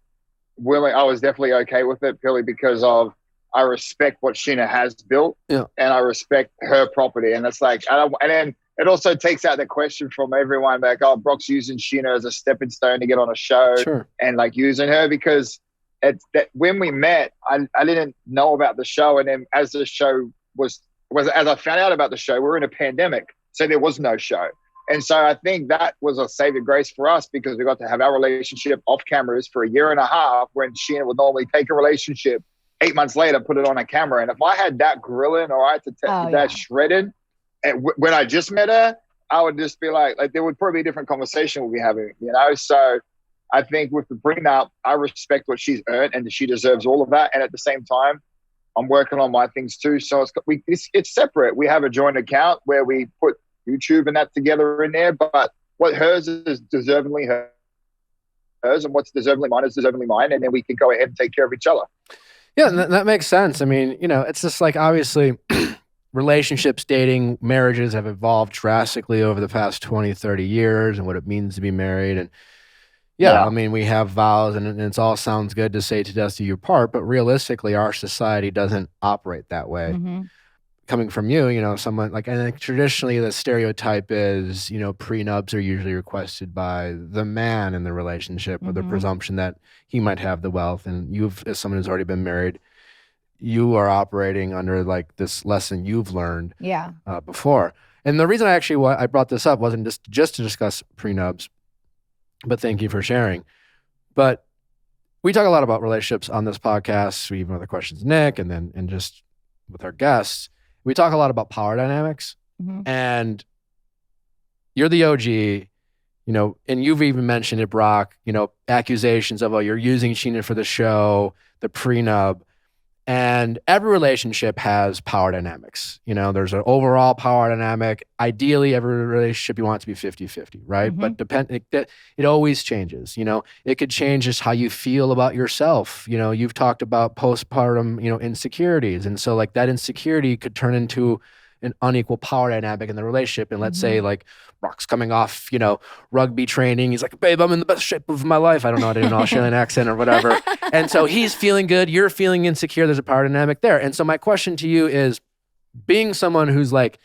willing. I was definitely okay with it purely because of I respect what Scheana has built, and I respect her property. And it's like, and then it also takes out the question from everyone like, oh, Brock's using Scheana as a stepping stone to get on a show and like using her, because it's that when we met, I didn't know about the show. And then as the show was as I found out about the show, we were in a pandemic, so there was no show. And so I think that was a saving grace for us because we got to have our relationship off cameras for 1.5 years when Scheana would normally take a relationship 8 months later, put it on a camera. And if I had that grilling or I had to that shredded, and when I just met her, I would just be like there would probably be a different conversation we'll be having, you know? So I think with the prenup, I respect what she's earned and she deserves all of that. And at the same time, I'm working on my things too. So it's separate. We have a joint account where we put YouTube and that together in there, but what hers is deservingly hers and what's deservingly mine is deservingly mine. And then we can go ahead and take care of each other. Yeah, that makes sense. I mean, you know, it's just like obviously relationships, dating, marriages have evolved drastically over the past 20, 30 years and what it means to be married. And yeah. I mean, we have vows and it's all sounds good to say to death do you part, but realistically, our society doesn't operate that way. Mm-hmm. Coming from you, you know, someone like, I think traditionally the stereotype is, you know, prenups are usually requested by the man in the relationship with the presumption that he might have the wealth. And you've, as someone who's already been married, you are operating under like this lesson you've learned before. And the reason I brought this up wasn't just to discuss prenups, but thank you for sharing. But we talk a lot about relationships on this podcast. We even have the questions Nick and just with our guests. We talk a lot about power dynamics, and you're the OG, you know, and you've even mentioned it, Brock, you know, accusations of, oh, you're using Scheana for the show, the prenup, and every relationship has power dynamics. You know, there's an overall power dynamic. Ideally, every relationship you want it to be 50-50, right? But it always changes. You know, it could change just how you feel about yourself. You know, you've talked about postpartum, you know, insecurities. And so like that insecurity could turn into an unequal power dynamic in the relationship. And let's say like Brock's coming off, you know, rugby training. He's like, babe, I'm in the best shape of my life. I don't know how to do an Australian accent or whatever. And so he's feeling good. You're feeling insecure. There's a power dynamic there. And so my question to you is, being someone who's like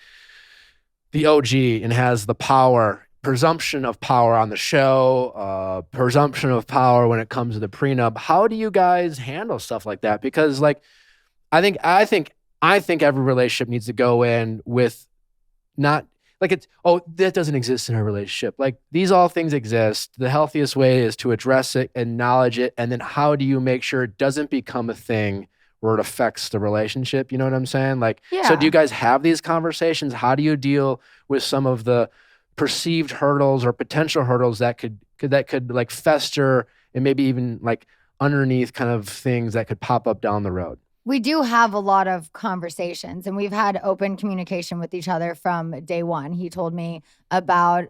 the OG and has the power, presumption of power on the show, presumption of power when it comes to the prenup, how do you guys handle stuff like that? Because like, I think every relationship needs to go in with not like it's, oh, that doesn't exist in our relationship. Like these all things exist. The healthiest way is to address it, acknowledge it. And then how do you make sure it doesn't become a thing where it affects the relationship? You know what I'm saying? Like, so do you guys have these conversations? How do you deal with some of the perceived hurdles or potential hurdles that could like fester and maybe even like underneath kind of things that could pop up down the road? We do have a lot of conversations and we've had open communication with each other from day one. He told me about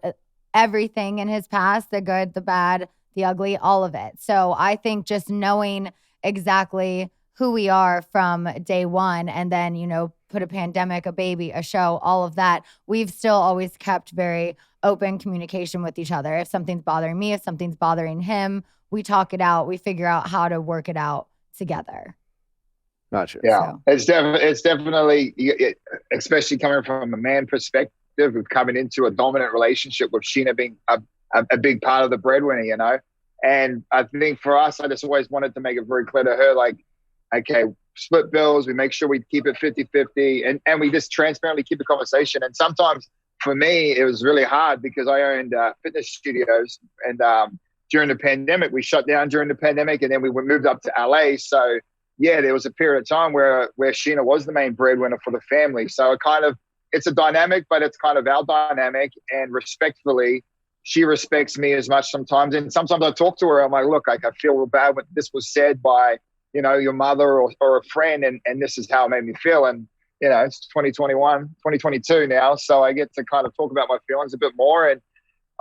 everything in his past, the good, the bad, the ugly, all of it. So I think just knowing exactly who we are from day one and then, you know, put a pandemic, a baby, a show, all of that, we've still always kept very open communication with each other. If something's bothering me, if something's bothering him, we talk it out. We figure out how to work it out together. Gotcha. Yeah, so. It's definitely, especially coming from a man perspective, of coming into a dominant relationship with Scheana being a big part of the breadwinner, you know. And I think for us, I just always wanted to make it very clear to her, like, okay, split bills, we make sure we keep it 50-50, and we just transparently keep the conversation. And sometimes for me, it was really hard because I owned fitness studios, and during the pandemic, we shut down during the pandemic, and then we moved up to LA. So yeah, there was a period of time where Scheana was the main breadwinner for the family. So it's a dynamic, but it's kind of our dynamic. And respectfully, she respects me as much sometimes. And sometimes I talk to her, I'm like, look, I feel real bad when this was said by, you know, your mother or a friend, and this is how it made me feel. And, you know, it's 2022 now. So I get to kind of talk about my feelings a bit more. And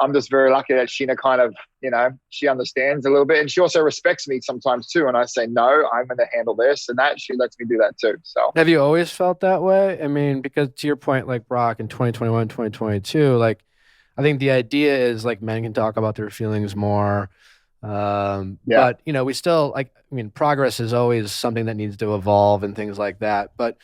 I'm just very lucky that Scheana kind of, you know, she understands a little bit. And she also respects me sometimes too. And I say, no, I'm going to handle this and that. She lets me do that too. So have you always felt that way? I mean, because to your point, like Brock in 2021, 2022, like I think the idea is like men can talk about their feelings more. But, you know, we still like, I mean, progress is always something that needs to evolve and things like that. But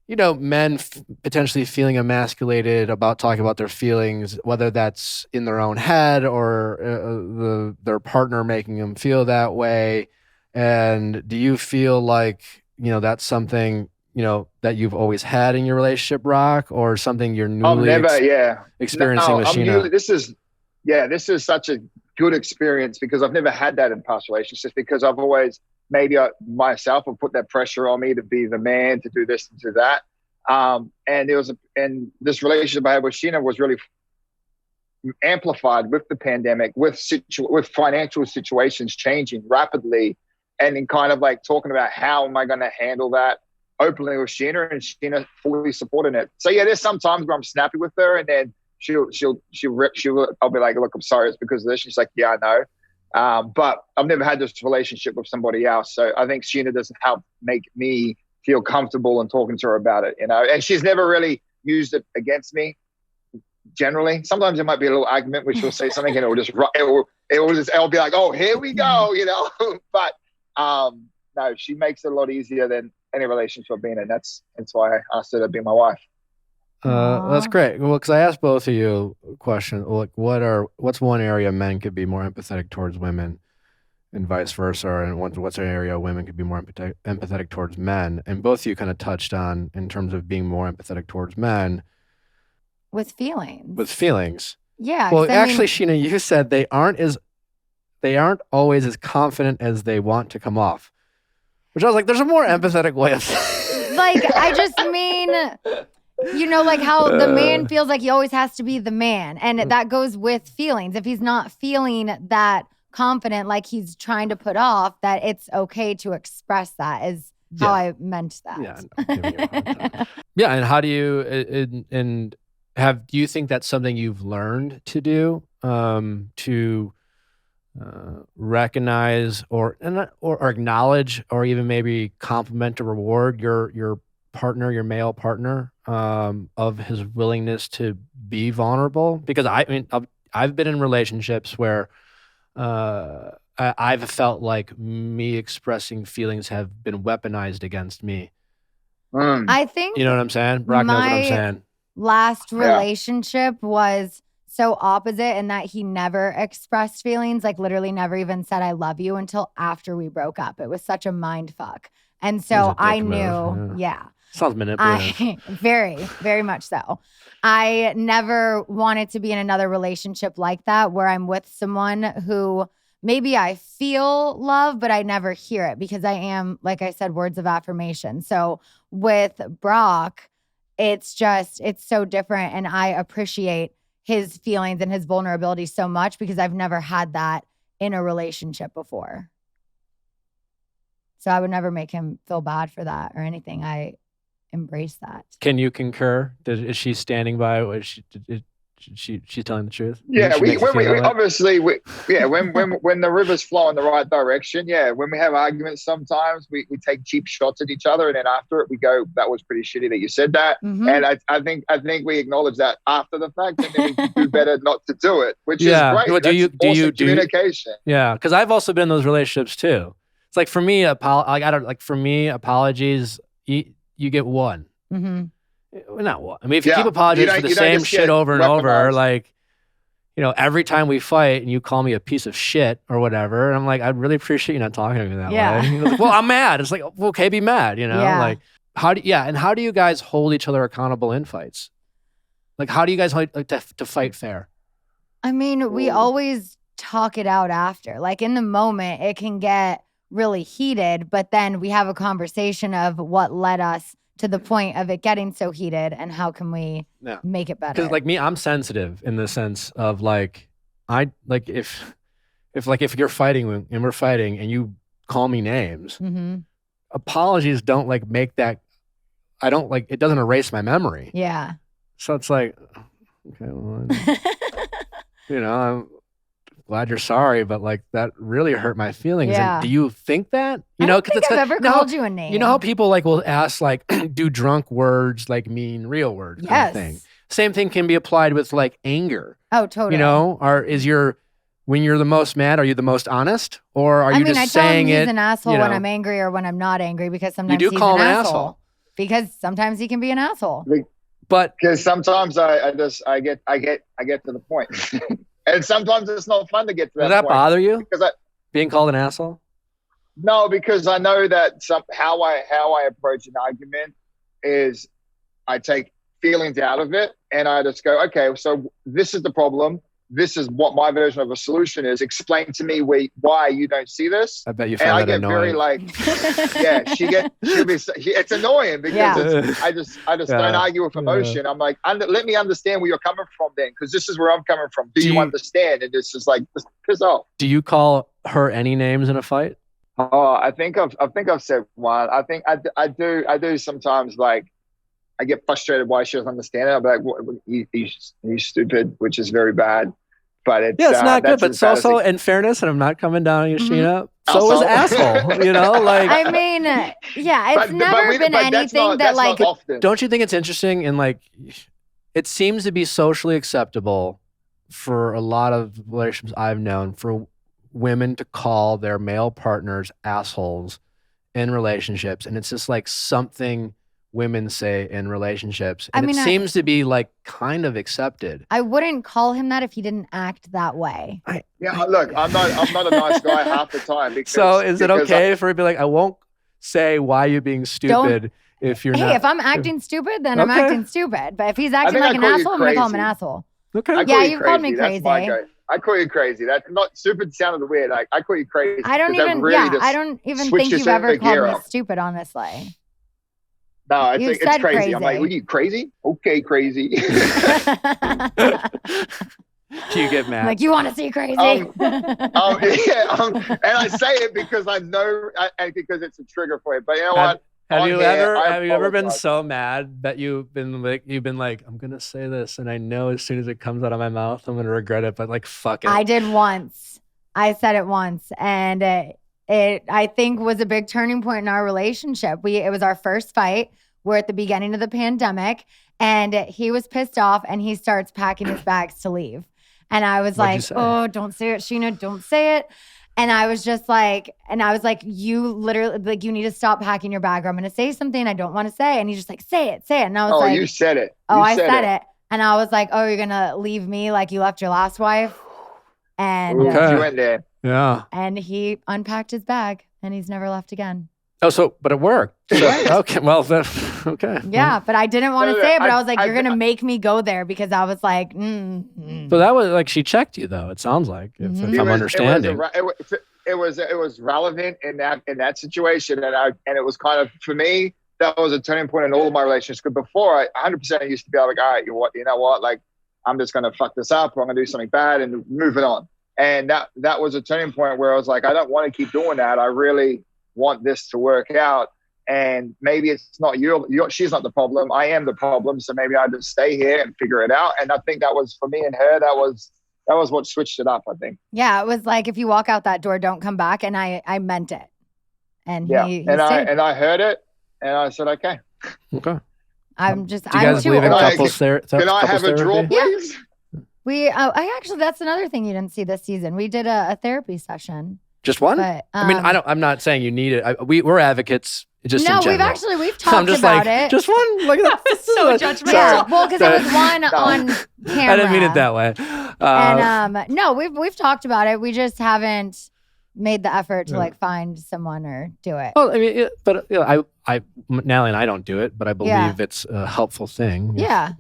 you know, men potentially feeling emasculated about talking about their feelings, whether that's in their own head or their partner making them feel that way. And do you feel like, you know, that's something, you know, that you've always had in your relationship, Brock, or something you're newly experiencing with Scheana? This is such a good experience because I've never had that in past relationships because I've always myself have put that pressure on me to be the man, to do this and do that. And this relationship I had with Scheana was really amplified with the pandemic, with financial situations changing rapidly, and in kind of like talking about how am I going to handle that openly with Scheana, and Scheana fully supporting it. So yeah, there's some times where I'm snappy with her, and then I'll be like, look, I'm sorry, it's because of this. She's like, yeah, I know. But I've never had this relationship with somebody else. So I think Scheana doesn't help make me feel comfortable in talking to her about it, and she's never really used it against me. Generally, sometimes there might be a little argument where she'll say something and I'll be like, oh, here we go, but no, she makes it a lot easier than any relationship I've been in. That's why I asked her to be my wife. That's great. Well, because I asked both of you a question, like what's one area men could be more empathetic towards women and vice versa, and what's an area women could be more empathetic towards men, and both of you kind of touched on in terms of being more empathetic towards men with feelings. Yeah. Well, actually, Scheana, you said they aren't always as confident as they want to come off, which I was like, there's a more empathetic way of saying. Like, I just mean, like how the man feels like he always has to be the man. And that goes with feelings. If he's not feeling that confident, like he's trying to put off, that it's okay to express that is how I meant that. Yeah. I'm giving you a hard time. Yeah. And how do you, do you think that's something you've learned to do, to recognize or acknowledge, or even maybe compliment or reward your partner, your male partner, of his willingness to be vulnerable? Because I've been in relationships where I've felt like me expressing feelings have been weaponized against me. I think you know what I'm saying. Brock knows what I'm saying. Last relationship was so opposite in that he never expressed feelings, like literally never even said I love you until after we broke up. It was such a mind fuck. And so I knew, Sounds manipulative. Very, very much so. I never wanted to be in another relationship like that where I'm with someone who maybe I feel love, but I never hear it because I am, like I said, words of affirmation. So with Brock, it's so different. And I appreciate his feelings and his vulnerability so much because I've never had that in a relationship before. So I would never make him feel bad for that or anything. I embrace that. Can you concur? Is she standing by? She's telling the truth? Yeah, when the rivers flow in the right direction, when we have arguments sometimes, we take cheap shots at each other, and then after it we go, that was pretty shitty that you said that. Mm-hmm. And I think we acknowledge that after the fact, and then we can do better not to do it, which is great. Well, do you communication? Yeah, because I've also been in those relationships too. It's like for me, apologies, you get one. Mm-hmm. Not one. I mean, if you keep apologizing for the same shit over and over, like, every time we fight and you call me a piece of shit or whatever, and I'm like, I'd really appreciate you not talking to me that way. Like, well, I'm mad. It's like, okay, be mad, like, how do you guys hold each other accountable in fights? Like, how do you guys like to fight fair? I mean, we always talk it out after. Like, in the moment, it can get really heated, but then we have a conversation of what led us to the point of it getting so heated and how can we make it better. Because like me, I'm sensitive in the sense of like, if you're fighting and we're fighting and you call me names, apologies don't like make that, it doesn't erase my memory. Yeah. So it's like, okay, well, I'm glad you're sorry, but like that really hurt my feelings. Yeah. And do you think that? I don't think I've ever called you a name. You know how people like will ask like, do drunk words like mean real words? Kind of thing. Same thing can be applied with like anger. Oh, totally. When you're the most mad, are you the most honest, or are you just saying he's an asshole when I'm angry or when I'm not angry because sometimes you do call him an asshole. Because sometimes he can be an asshole. But because sometimes I get to the point. And sometimes it's not fun to get to that point. Does that bother you? Because being called an asshole? No, because I know that how I approach an argument is I take feelings out of it and I just go, okay, so this is the problem. this is what my version of a solution is. Explain to me why you don't see this. I bet you find that annoying. Very like, yeah, it's annoying because I just don't argue with emotion. I'm like, let me understand where you're coming from then, because this is where I'm coming from. Do you understand? And it's just like, just piss off. Do you call her any names in a fight? Oh, I think I've said one. I think I do sometimes. Like, I get frustrated why she doesn't understand it. I'm like, you stupid, which is very bad. But it's not good. But it's also, in fairness, and I'm not coming down on you, Scheana. So was asshole. You know, like. I mean, yeah, it's never been anything that like. Don't you think it's interesting? And like, it seems to be socially acceptable for a lot of relationships I've known for women to call their male partners assholes in relationships, and it's just like something women say in relationships, and it seems to be like kind of accepted. I wouldn't call him that if he didn't act that way. Look, I'm not a nice guy half the time. So is it okay for her to be like, I won't say why you're being stupid if you're not? Hey, if I'm acting stupid, then I'm acting stupid. But if he's acting like an asshole, I'm gonna call him an asshole. Okay. Yeah, you've called me crazy. I call you crazy. That's not stupid. Sounded weird. Like, I call you crazy. I don't even think you've ever called me stupid, honestly. No, it's crazy. I'm like, were you crazy? Okay, crazy. Do you get mad? Like, you want to see crazy? And I say it because I know, because it's a trigger for you. But you know what? Have you ever been so mad that you've been like, I'm gonna say this, and I know as soon as it comes out of my mouth, I'm gonna regret it. But like, fuck it. I did once. I said it once, and it I think was a big turning point in our relationship. It was our first fight. We're at the beginning of the pandemic, and he was pissed off, and he starts packing his bags to leave. And I was like, oh, don't say it, Scheana, don't say it. And I was just like, you literally, like, you need to stop packing your bag, or I'm going to say something I don't want to say. And he's just like, say it. And I was like, you said it. I said it. And I was like, oh, you're going to leave me like you left your last wife? And you went there. Yeah. And he unpacked his bag, and he's never left again. Oh, but it worked. Okay, well, okay. Yeah, but I didn't want to say it, but I was like, you're going to make me go there, because I was like, So that was like, she checked you though, it sounds like, if I'm understanding. It was relevant in that situation. And it was kind of, for me, that was a turning point in all of my relationships. Because before, 100% I used to be like, all right, you know what? Like, I'm just going to fuck this up, or I'm going to do something bad and move it on. And that was a turning point where I was like, I don't want to keep doing that. I really want this to work out, and maybe it's not she's not the problem, I am the problem, so maybe I just stay here and figure it out. And I think that was, for me and her, that was what switched it up, I think. Yeah, it was like, if you walk out that door, don't come back. And I meant it. And he I heard it, and I said, okay. I'm too old. Can I have a draw, please? Yeah. That's another thing you didn't see this season. We did a therapy session. Just one? But, I mean, I'm not saying you need it. We're advocates. Just in general. We've talked about it. Just one? Look at that. So judgmental. Yeah, well, because it was one on camera. I didn't mean it that way. No, we've talked about it. We just haven't made the effort to like find someone or do it. Well, I mean, I Natalie and I don't do it, but I believe it's a helpful thing. Yeah.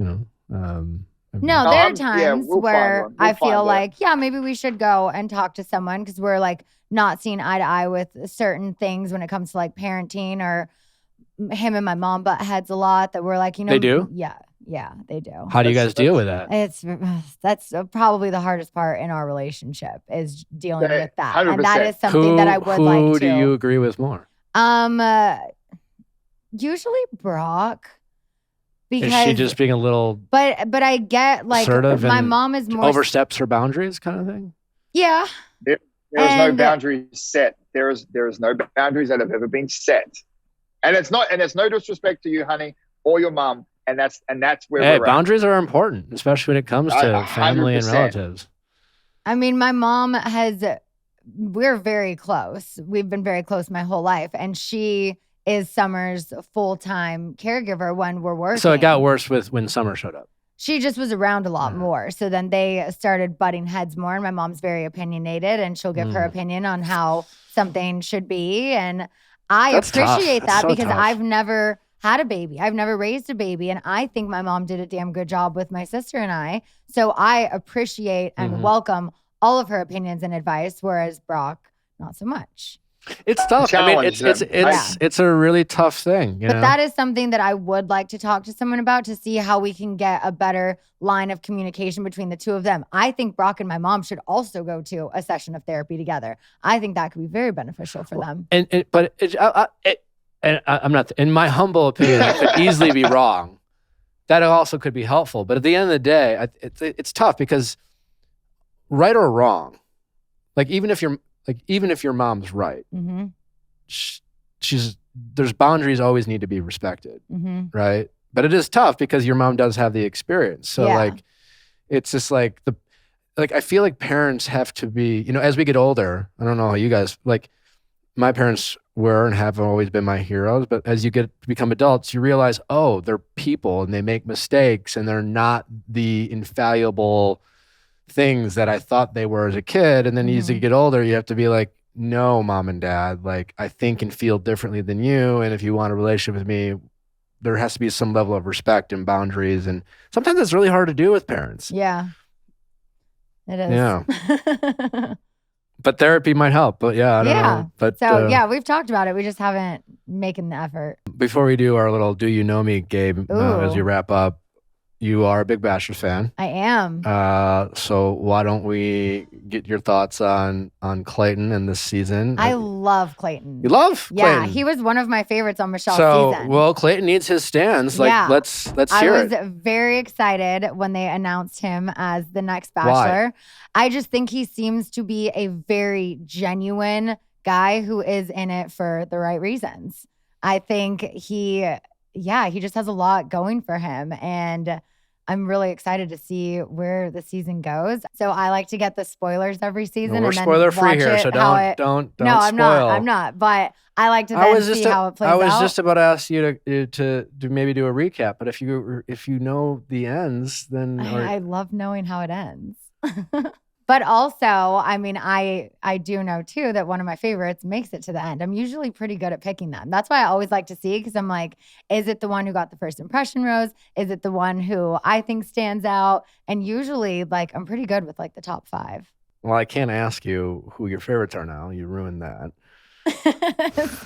No, there are times where I feel like, maybe we should go and talk to someone, because we're like not seeing eye to eye with certain things when it comes to like parenting, or him and my mom butt heads a lot, that we're like, they do? Yeah, they do. How do you guys deal with that? That's probably the hardest part in our relationship, is dealing with that. 100%. And that is something that I would like to. Who do you agree with more? Usually Brock. Because, is she just being a little but I get like my mom is more oversteps her boundaries kind of thing? Yeah. There is no boundaries set. There is no boundaries that have ever been set. And it's no disrespect to you, honey, or your mom. And that's where we're boundaries are important, especially when it comes to family 100%. And relatives. I mean, my mom we're very close. We've been very close my whole life. And she is Summer's full-time caregiver when we're working. So it got worse when Summer showed up. She just was around a lot more. So then they started butting heads more, and my mom's very opinionated, and she'll give her opinion on how something should be. And I appreciate that, because I've never had a baby. I've never raised a baby. And I think my mom did a damn good job with my sister and I. So I appreciate and welcome all of her opinions and advice, whereas Brock, not so much. It's tough. I mean, it's a really tough thing. But that is something that I would like to talk to someone about to see how we can get a better line of communication between the two of them. I think Brock and my mom should also go to a session of therapy together. I think that could be very beneficial for them. But I'm not, in my humble opinion, I could easily be wrong. That also could be helpful. But at the end of the day, it's tough because right or wrong, even if your mom's right, there's boundaries always need to be respected, right? But it is tough because your mom does have the experience. So it's just I feel like parents have to be, as we get older, I don't know how you guys, my parents were and have always been my heroes, but as you become adults, you realize, oh, they're people and they make mistakes and they're not the infallible things that I thought they were as a kid. And then as you get older, you have to be like, no, mom and dad, I think and feel differently than you. And if you want a relationship with me, there has to be some level of respect and boundaries. And sometimes it's really hard to do with parents. Yeah, it is. Yeah. But therapy might help. But I don't know. But we've talked about it. We just haven't making the effort. Before we do our little Do You Know Me game, as we wrap up, you are a big Bachelor fan. I am. So why don't we get your thoughts on Clayton and this season? I love Clayton. You love Clayton? Yeah, he was one of my favorites on Michelle's season. Well, Clayton needs his stands. Let's hear it. I was very excited when they announced him as the next Bachelor. Why? I just think he seems to be a very genuine guy who is in it for the right reasons. I think he just has a lot going for him. And I'm really excited to see where the season goes. So I like to get the spoilers every season. We're spoiler free here, so don't No, I'm spoil. I'm not. But I like to then see how it plays out. I was just about to ask you to maybe do a recap, but if you know the ends, then I love knowing how it ends. But also, I mean, I do know too that one of my favorites makes it to the end. I'm usually pretty good at picking them. That's why I always like to see, because I'm like, is it the one who got the first impression rose? Is it the one who I think stands out? And usually, I'm pretty good with the top 5. Well, I can't ask you who your favorites are now. You ruined that.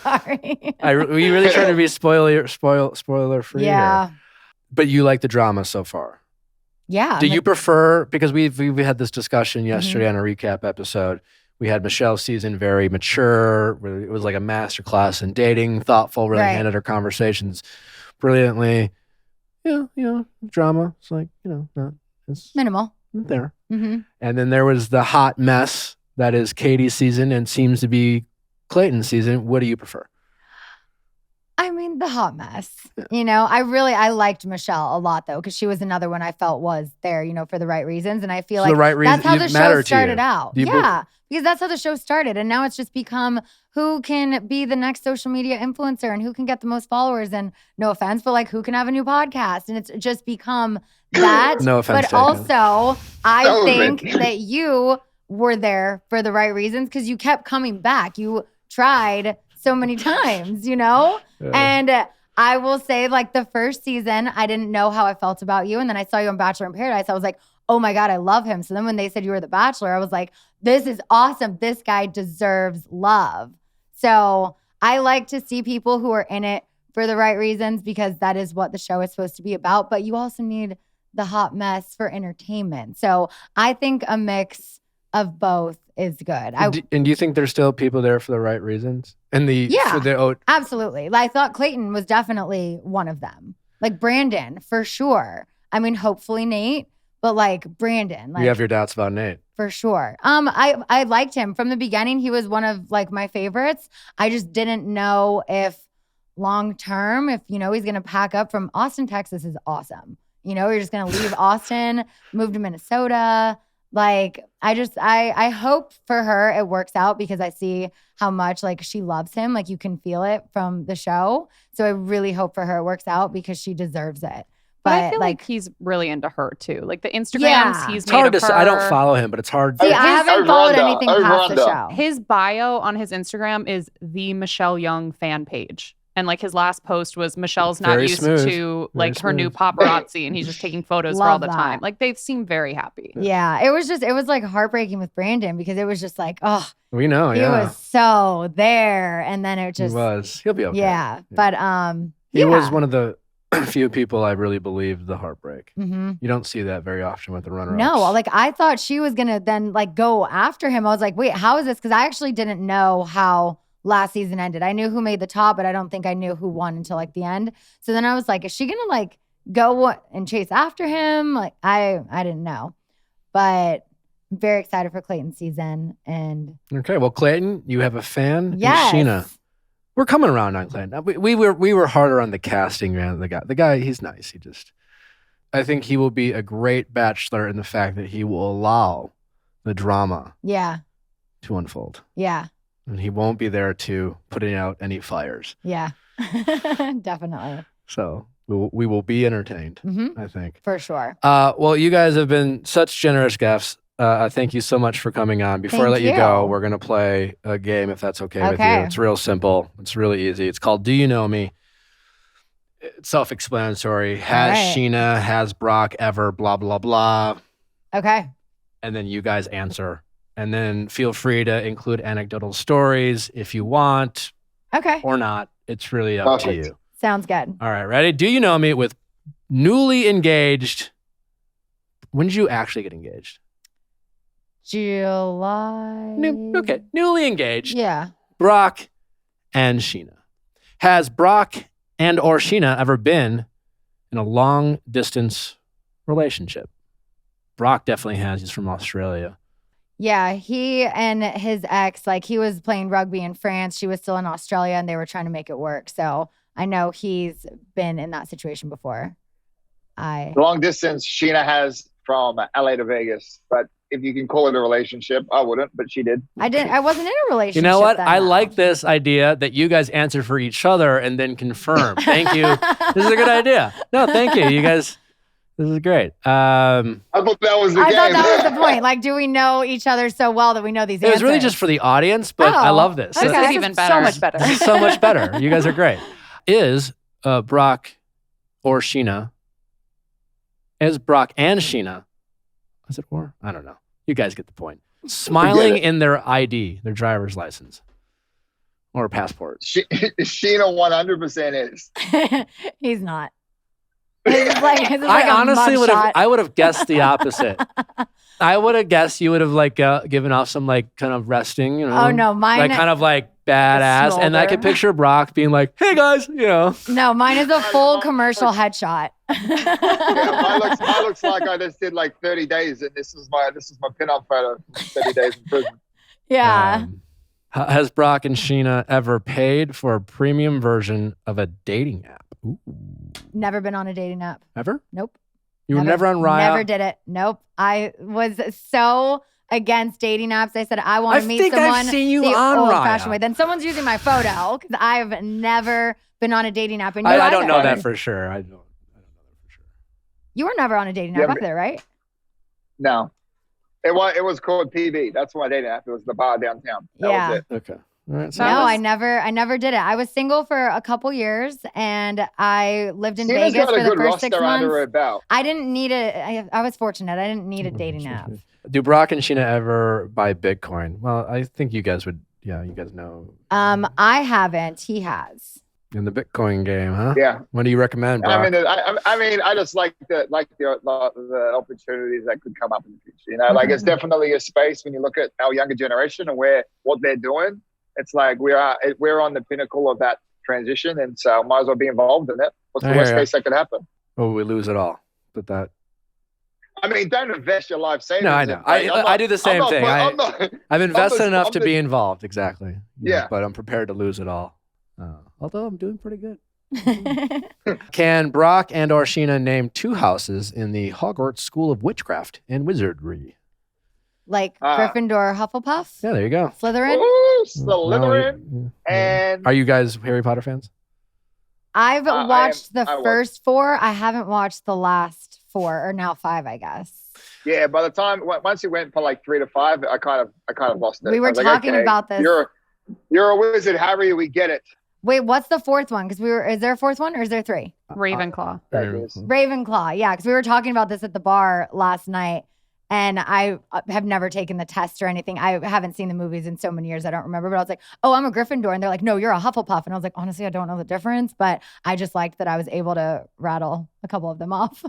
Sorry. We really trying to be spoiler free here. But you like the drama so far. Yeah. Do you prefer, because we had this discussion yesterday on a recap episode. We had Michelle's season, very mature. It was like a masterclass in dating, thoughtful, really handled her conversations brilliantly. Drama. It's it's minimal. There. And then there was the hot mess that is Katie's season and seems to be Clayton's season. What do you prefer? I mean, the hot mess. I liked Michelle a lot though, because she was another one I felt was there, for the right reasons. And I feel that's how the show started out. Because that's how the show started. And now it's just become who can be the next social media influencer and who can get the most followers. And no offense, but who can have a new podcast. And it's just become that. No offense. But also, I think that you were there for the right reasons because you kept coming back. You tried so many times, And I will say, the first season, I didn't know how I felt about you. And then I saw you on Bachelor in Paradise. I was like, oh my God, I love him. So then when they said you were the Bachelor, I was like, this is awesome. This guy deserves love. So I like to see people who are in it for the right reasons because that is what the show is supposed to be about. But you also need the hot mess for entertainment. So I think a mix of both is good. And do you think there's still people there for the right reasons? Absolutely. I thought Clayton was definitely one of them. Brandon, for sure. I mean, hopefully Nate, but Brandon. You have your doubts about Nate. For sure. I liked him from the beginning. He was one of my favorites. I just didn't know if long term, if he's going to pack up from Austin, Texas is awesome. You're just going to leave Austin, move to Minnesota. I hope for her it works out because I see how much she loves him. You can feel it from the show. So I really hope for her it works out because she deserves it. But I feel like he's really into her too. The Instagrams he's made of her. I don't follow him, but it's hard. See, I haven't followed anything past the show. His bio on his Instagram is the Michelle Young fan page. And like his last post was Michelle's not Very used smooth. to like Very her new smooth. paparazzi and he's just taking photos for all Love the that. time. Like they seem very happy. Yeah, it was like heartbreaking with Brandon because it was just like, oh, We know, he yeah. was so there, and then it He just was. He'll be okay. yeah. But He was one of the few people I really believed the heartbreak. Mm-hmm. You don't see that very often with the runner-ups. No, like I thought she was gonna then like go after him. I was like, wait, how is this? Because I actually didn't know how last season ended. I knew who made the top, but I don't think I knew who won until like the end. So then I was like, is she gonna like go and chase after him? Like I didn't know, but I'm very excited for Clayton's season. And Okay, well, Clayton, you have a fan. yes, And Scheana. We're coming around on Clayton. We were harder on the casting, man. The guy, he's nice. I think he will be a great bachelor in the fact that he will allow the drama yeah, to unfold. yeah, And he won't be there to putting out any fires. yeah, definitely. So we will be entertained, Mm-hmm. I think. For sure. Well, you guys have been such generous guests. Thank you so much for coming on. Before I let you go, we're going to play a game, if that's okay with you. It's real simple. It's really easy. It's called Do You Know Me? It's self-explanatory. Has Scheana, has Brock ever, blah, blah, blah. Okay. And then you guys answer. And then feel free to include anecdotal stories if you want. Okay. Or not. It's really up to you. Sounds good. All right, ready? Do you know me with newly engaged? When did you actually get engaged? July. Okay, newly engaged. Yeah. Brock and Scheana. Has Brock and or Scheana ever been in a long distance relationship? Brock definitely has. He's from Australia. Yeah, he and his ex, like he was playing rugby in France. She was still in Australia and they were trying to make it work. So I know he's been in that situation before. Long distance, Scheana has from LA to Vegas. But if you can call it a relationship, I wouldn't, but she did. I wasn't in a relationship. You know what? Then, I though. like this idea that you guys answer for each other and then confirm. Thank you. This is a good idea. No, thank you. You guys, this is great. I thought that was the game. I thought that was the point. Like, do we know each other so well that we know these answers? It was really just for the audience, but I love this. Okay. This is even better. So much better. This is so much better. You guys are great. Is Brock or Scheana? Is Brock and Scheana? Is it or? I don't know. You guys get the point. Smiling in their ID, their driver's license or passport. Scheana 100% is. He's not. Like I honestly would have guessed the opposite. I would have guessed you would have like given off some like kind of resting, you know. Oh no, mine like kind of like badass, and I could picture Brock being like, "Hey guys," you know. No, mine is a full commercial headshot. Yeah, mine looks like I just did like 30 days, and this is my pinup photo. 30 days in prison. Yeah. Has Brock and Scheana ever paid for a premium version of a dating app? Ooh. Never been on a dating app. Ever? Nope. You were never on Raya? Never did it. Nope. I was so against dating apps. I said, I want to meet someone I've seen you the on old-fashioned Raya. way. Then someone's using my photo because I've never been on a dating app. And I don't know that for sure. I don't know that for sure. You were never on a dating app either, right? No. It was called PB. That's my dating app. It was the bar downtown. That was it. Okay. All right. No, I never did it. I was single for a couple years and I lived in Scheana's Vegas got a for the good first 6 roster under her months. belt. I didn't need I was fortunate. I didn't need a dating app. Do Brock and Scheana ever buy Bitcoin? Well, I think you guys would. Yeah, you guys know. I haven't. He has. In the Bitcoin game, huh? Yeah. What do you recommend, Brock? I mean, I just like the opportunities that could come up in the future. You know, like it's definitely a space when you look at our younger generation and what they're doing. It's like we're on the pinnacle of that transition, and so might as well be involved in it. What's the worst case that could happen? Oh, we lose it all. But that. I mean, don't invest your life savings. No, I know. I do the same thing. I've invested enough to be involved. Exactly. Yeah. But I'm prepared to lose it all. Although I'm doing pretty good. Can Brock and or Scheana name 2 houses in the Hogwarts School of Witchcraft and Wizardry? Like Gryffindor, Hufflepuff? Yeah, there you go. Slytherin? Ooh, Slytherin. And are you guys Harry Potter fans? I've watched the first 4. I haven't watched the last 4, or now 5, I guess. Yeah, by the time once you went for like 3 to 5, I kind of lost it. We were talking about this. You're a wizard, Harry. We get it. Wait, what's the fourth one? Because is there a fourth one or is there 3? Ravenclaw. Ravenclaw, yeah. Because we were talking about this at the bar last night, and I have never taken the test or anything. I haven't seen the movies in so many years, I don't remember. But I was like, oh, I'm a Gryffindor. And they're like, no, you're a Hufflepuff. And I was like, honestly, I don't know the difference. But I just liked that I was able to rattle a couple of them off.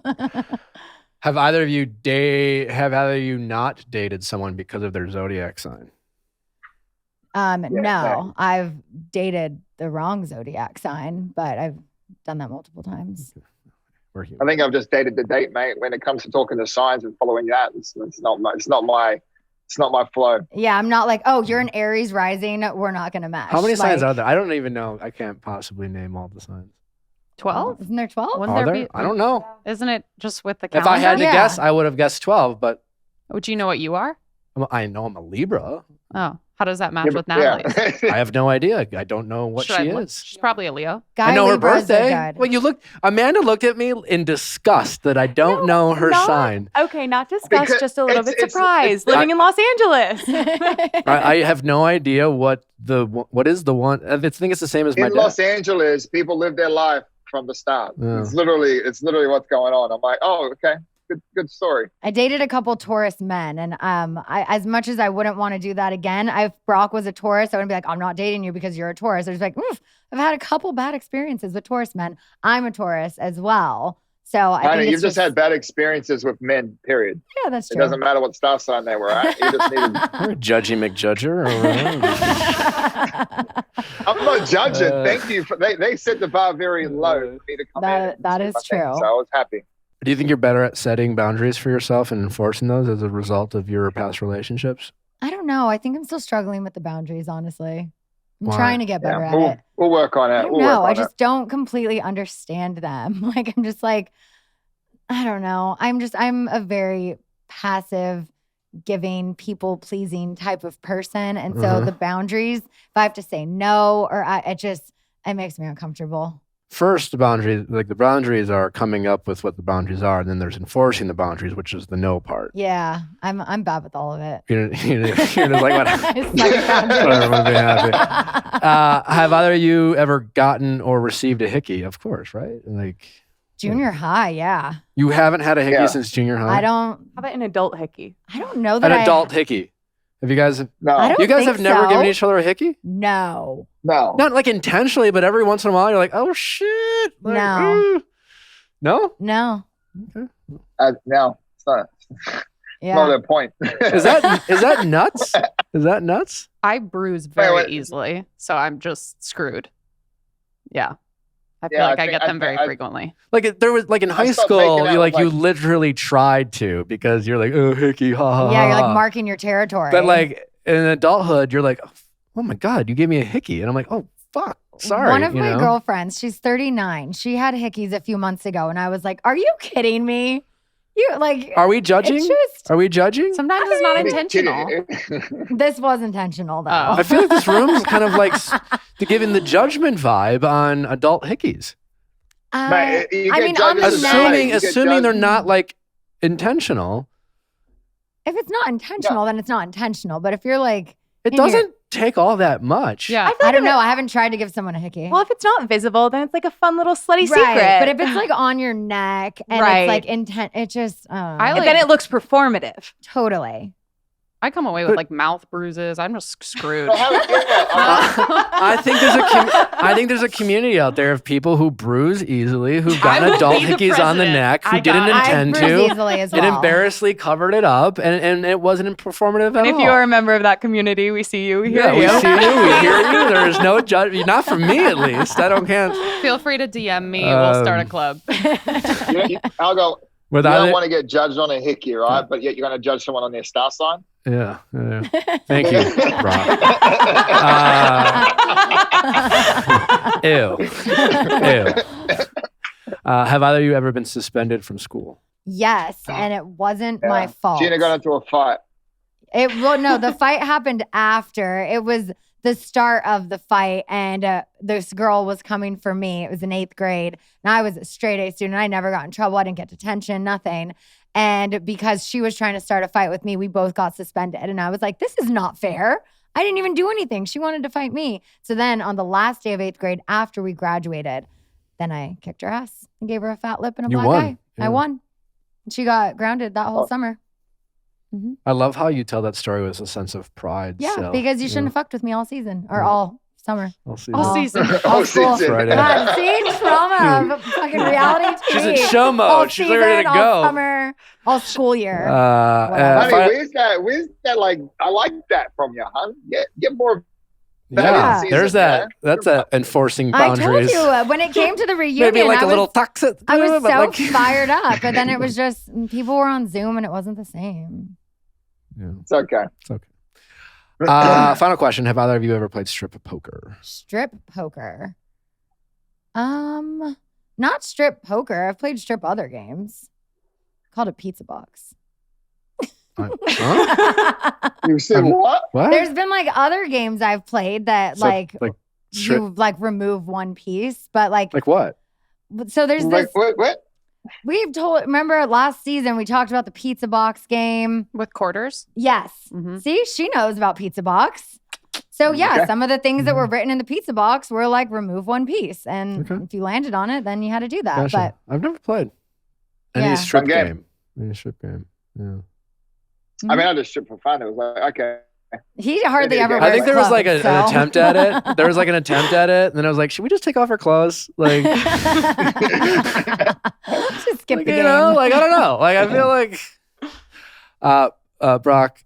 Have either of you not dated someone because of their zodiac sign? No, I've dated the wrong zodiac sign, but I've done that multiple times. I think I've just dated the date, mate. When it comes to talking to signs and following that, it's not my flow. Yeah, I'm not like, oh, you're an Aries rising, we're not gonna match. How many signs are there? I don't even know. I can't possibly name all the signs. 12? Isn't there 12? Are there? I don't know. Isn't it just with the calendar? If I had to guess, I would have guessed 12. But would you know what you are? I know I'm a Libra. Oh, how does that match with Natalie's? I have no idea. I don't know what she is. She's probably a Leo. I know her birthday. Well, Amanda looked at me in disgust that I don't know her sign. Okay, not disgust, just a little bit surprised. Living in Los Angeles. I have no idea what is the one. I think it's the same as my dad. In Los Angeles, people live their life from the start. Yeah. It's literally what's going on. I'm like, oh, okay. Good story. I dated a couple Taurus men, and as much as I wouldn't want to do that again, if Brock was a Taurus, I wouldn't be like, I'm not dating you because you're a Taurus. I was like, I've had a couple bad experiences with Taurus men. I'm a Taurus as well. So I think you've just had bad experiences with men, period. Yeah, that's true. It doesn't matter what star sign they were at. You just needed... Judgy McJudger. I'm not judging. Thank you. They set the bar very low for me to come in. That is true. So I was happy. Do you think you're better at setting boundaries for yourself and enforcing those as a result of your past relationships? I don't know. I think I'm still struggling with the boundaries, honestly. I'm trying to get better at it. We'll work on it. I just don't completely understand them. I'm just like, I don't know. I'm a very passive, giving, people-pleasing type of person. And so the boundaries, if I have to say no, or it makes me uncomfortable. First, the boundaries are coming up with what the boundaries are, and then there's enforcing the boundaries, which is the no part. Yeah, I'm bad with all of it. You're just like, whatever, be happy. Have either of you ever gotten or received a hickey? Of course, right? Like junior high, yeah. You haven't had a hickey since junior high? I don't. How about an adult hickey? I don't know that an adult hickey. Have you guys? No. I don't you guys think have never so. given each other a hickey? No. Not like intentionally, but every once in a while you're like, oh shit. Like, no. No? No. Okay. No, it's not. Yeah. Not a point. Is that nuts? Is that nuts? I bruise very easily, so I'm just screwed. Yeah. I feel like I get them very frequently. Like there was in high school, you literally tried to because you're like, oh hickey, ha ha. Yeah, you're like marking your territory. But like in adulthood, you're like, oh my God, you gave me a hickey. And I'm like, oh fuck, sorry. One of my girlfriends, she's 39. She had hickeys a few months ago, and I was like, are you kidding me? Are we judging? Are we judging? Sometimes it's not intentional. This was intentional, though. I feel like this room is kind of like giving the judgment vibe on adult hickeys. Assuming they're not like intentional. If it's not intentional, then it's not intentional. But if you're like, it doesn't take all that much. Yeah, I don't know. I haven't tried to give someone a hickey. Well, if it's not visible, then it's like a fun little slutty secret. But if it's like on your neck and it's like intent, it just. Then it looks performative. Totally. I come away with like mouth bruises. I'm just screwed. I think there's a community out there of people who bruise easily, who've gotten adult hickeys on the neck, who didn't intend to. Easily as well. It embarrassingly covered it up, and it wasn't performative at all. If you are a member of that community, we see you. We hear you. We see you. We hear you. There is no judgment. Not from me, at least. Can't. Feel free to DM me. We'll start a club. I'll go. You don't want to get judged on a hickey, right? But yet you're going to judge someone on their star sign? Yeah. Thank you, Brock. Ew. Have either of you ever been suspended from school? Yes, and it wasn't my fault. Scheana got into a fight. No, the fight happened after. It was the start of the fight, and this girl was coming for me. It was in 8th grade, and I was a straight A student. I never got in trouble. I didn't get detention, nothing. And because she was trying to start a fight with me, we both got suspended. And I was like, this is not fair. I didn't even do anything. She wanted to fight me. So then on the last day of 8th grade, after we graduated, then I kicked her ass and gave her a fat lip and a black eye. Yeah. I won. She got grounded that whole summer. Mm-hmm. I love how you tell that story with a sense of pride. Yeah, because you shouldn't have fucked with me all season or all summer. All season. All season. God, see, trauma of fucking reality TV. She's in show mode. All She's season, ready to go. All summer, all school year. Honey, where's that? Like, I like that from you, hon. Get more. Yeah, there's that. That's enforcing boundaries. I told you when it came to the reunion, maybe like a little toxic. I was so fired up, but then it was just people were on Zoom and it wasn't the same. Yeah, it's okay. It's okay. Final question: have either of you ever played strip poker? Strip poker. Not strip poker. I've played strip other games. Called a pizza box. You said what? There's been like other games I've played that you like remove one piece, but like what? So there's this. What? Remember last season we talked about the pizza box game with quarters? Yes. Mm-hmm. See, she knows about pizza box. So yeah, some of the things that were written in the pizza box were like remove one piece. And if you landed on it, then you had to do that. Gotcha. But I've never played any strip game. Any strip game. Yeah. I mean, I just stripped for fun. It was like, okay. He hardly ever wears I think there was like an so. attempt at it. There was like an attempt at it. And then I was like, should we just take off our clothes? Like, just skip the game. You know, like, I don't know. Like, I feel like, Brock,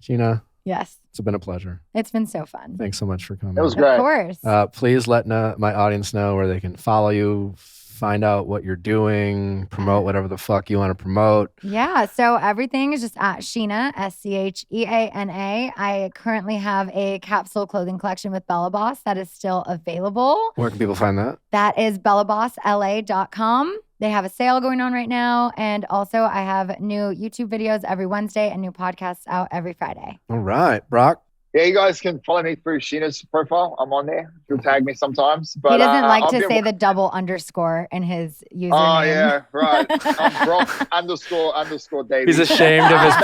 Scheana. Yes. It's been a pleasure. It's been so fun. Thanks so much for coming. It was great. Of course. Please let my audience know where they can follow you, find out what you're doing, promote whatever the fuck you want to promote. Yeah, so everything is just at Scheana, Scheana. I currently have a capsule clothing collection with Bella Boss that is still available. Where can people find that? That is bellabossla.com. They have a sale going on right now. And also I have new YouTube videos every Wednesday and new podcasts out every Friday. All right, Brock. Yeah, you guys can follow me through Scheana's profile. I'm on there. She'll tag me sometimes. But he doesn't like to say the double underscore in his username. Oh, yeah, right. I'm Brock _ Davies. He's ashamed of his...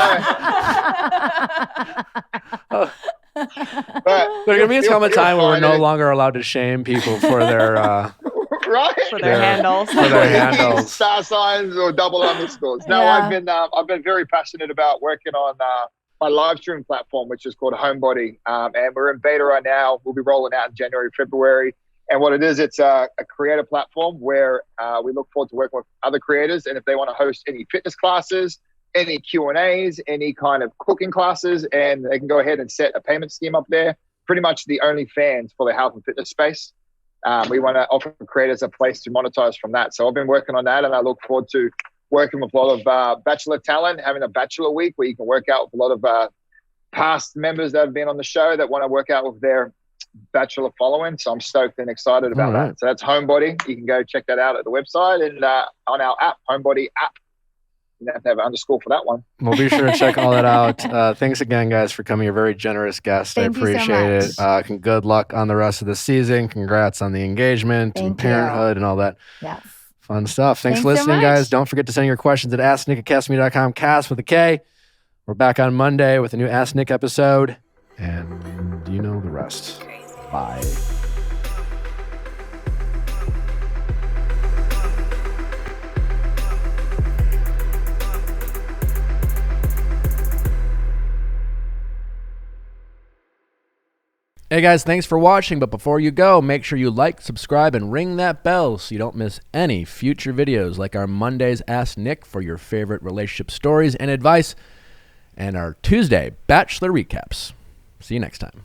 There's going to be a time where we're no longer allowed to shame people for their... right? For their handles. For their handles. Star signs or double underscores. No, yeah. I've been very passionate about working on... my live stream platform, which is called Homebody. And we're in beta right now. We'll be rolling out in January, February. And what it is, it's a creator platform where we look forward to working with other creators. And if they want to host any fitness classes, any Q&As, any kind of cooking classes, and they can go ahead and set a payment scheme up there. Pretty much the only fans for the health and fitness space. We want to offer creators a place to monetize from that. So I've been working on that, and I look forward to working with a lot of Bachelor talent, having a Bachelor week where you can work out with a lot of past members that have been on the show that want to work out with their Bachelor following. So I'm stoked and excited about that. So that's Homebody. You can go check that out at the website and on our app, Homebody app. You have to have an underscore for that one. We'll be sure to check all that out. Thanks again, guys, for coming. You're a very generous guest. Thank I appreciate it. Good luck on the rest of the season. Congrats on the engagement and parenthood and all that. Yes. Fun stuff. Thanks for listening, guys. Don't forget to send your questions at AskNick@castme.com. Cast with a K. We're back on Monday with a new Ask Nick episode. And you know the rest. Bye. Hey guys, thanks for watching, but before you go, make sure you like, subscribe, and ring that bell so you don't miss any future videos like our Monday's Ask Nick for your favorite relationship stories and advice, and our Tuesday Bachelor recaps. See you next time.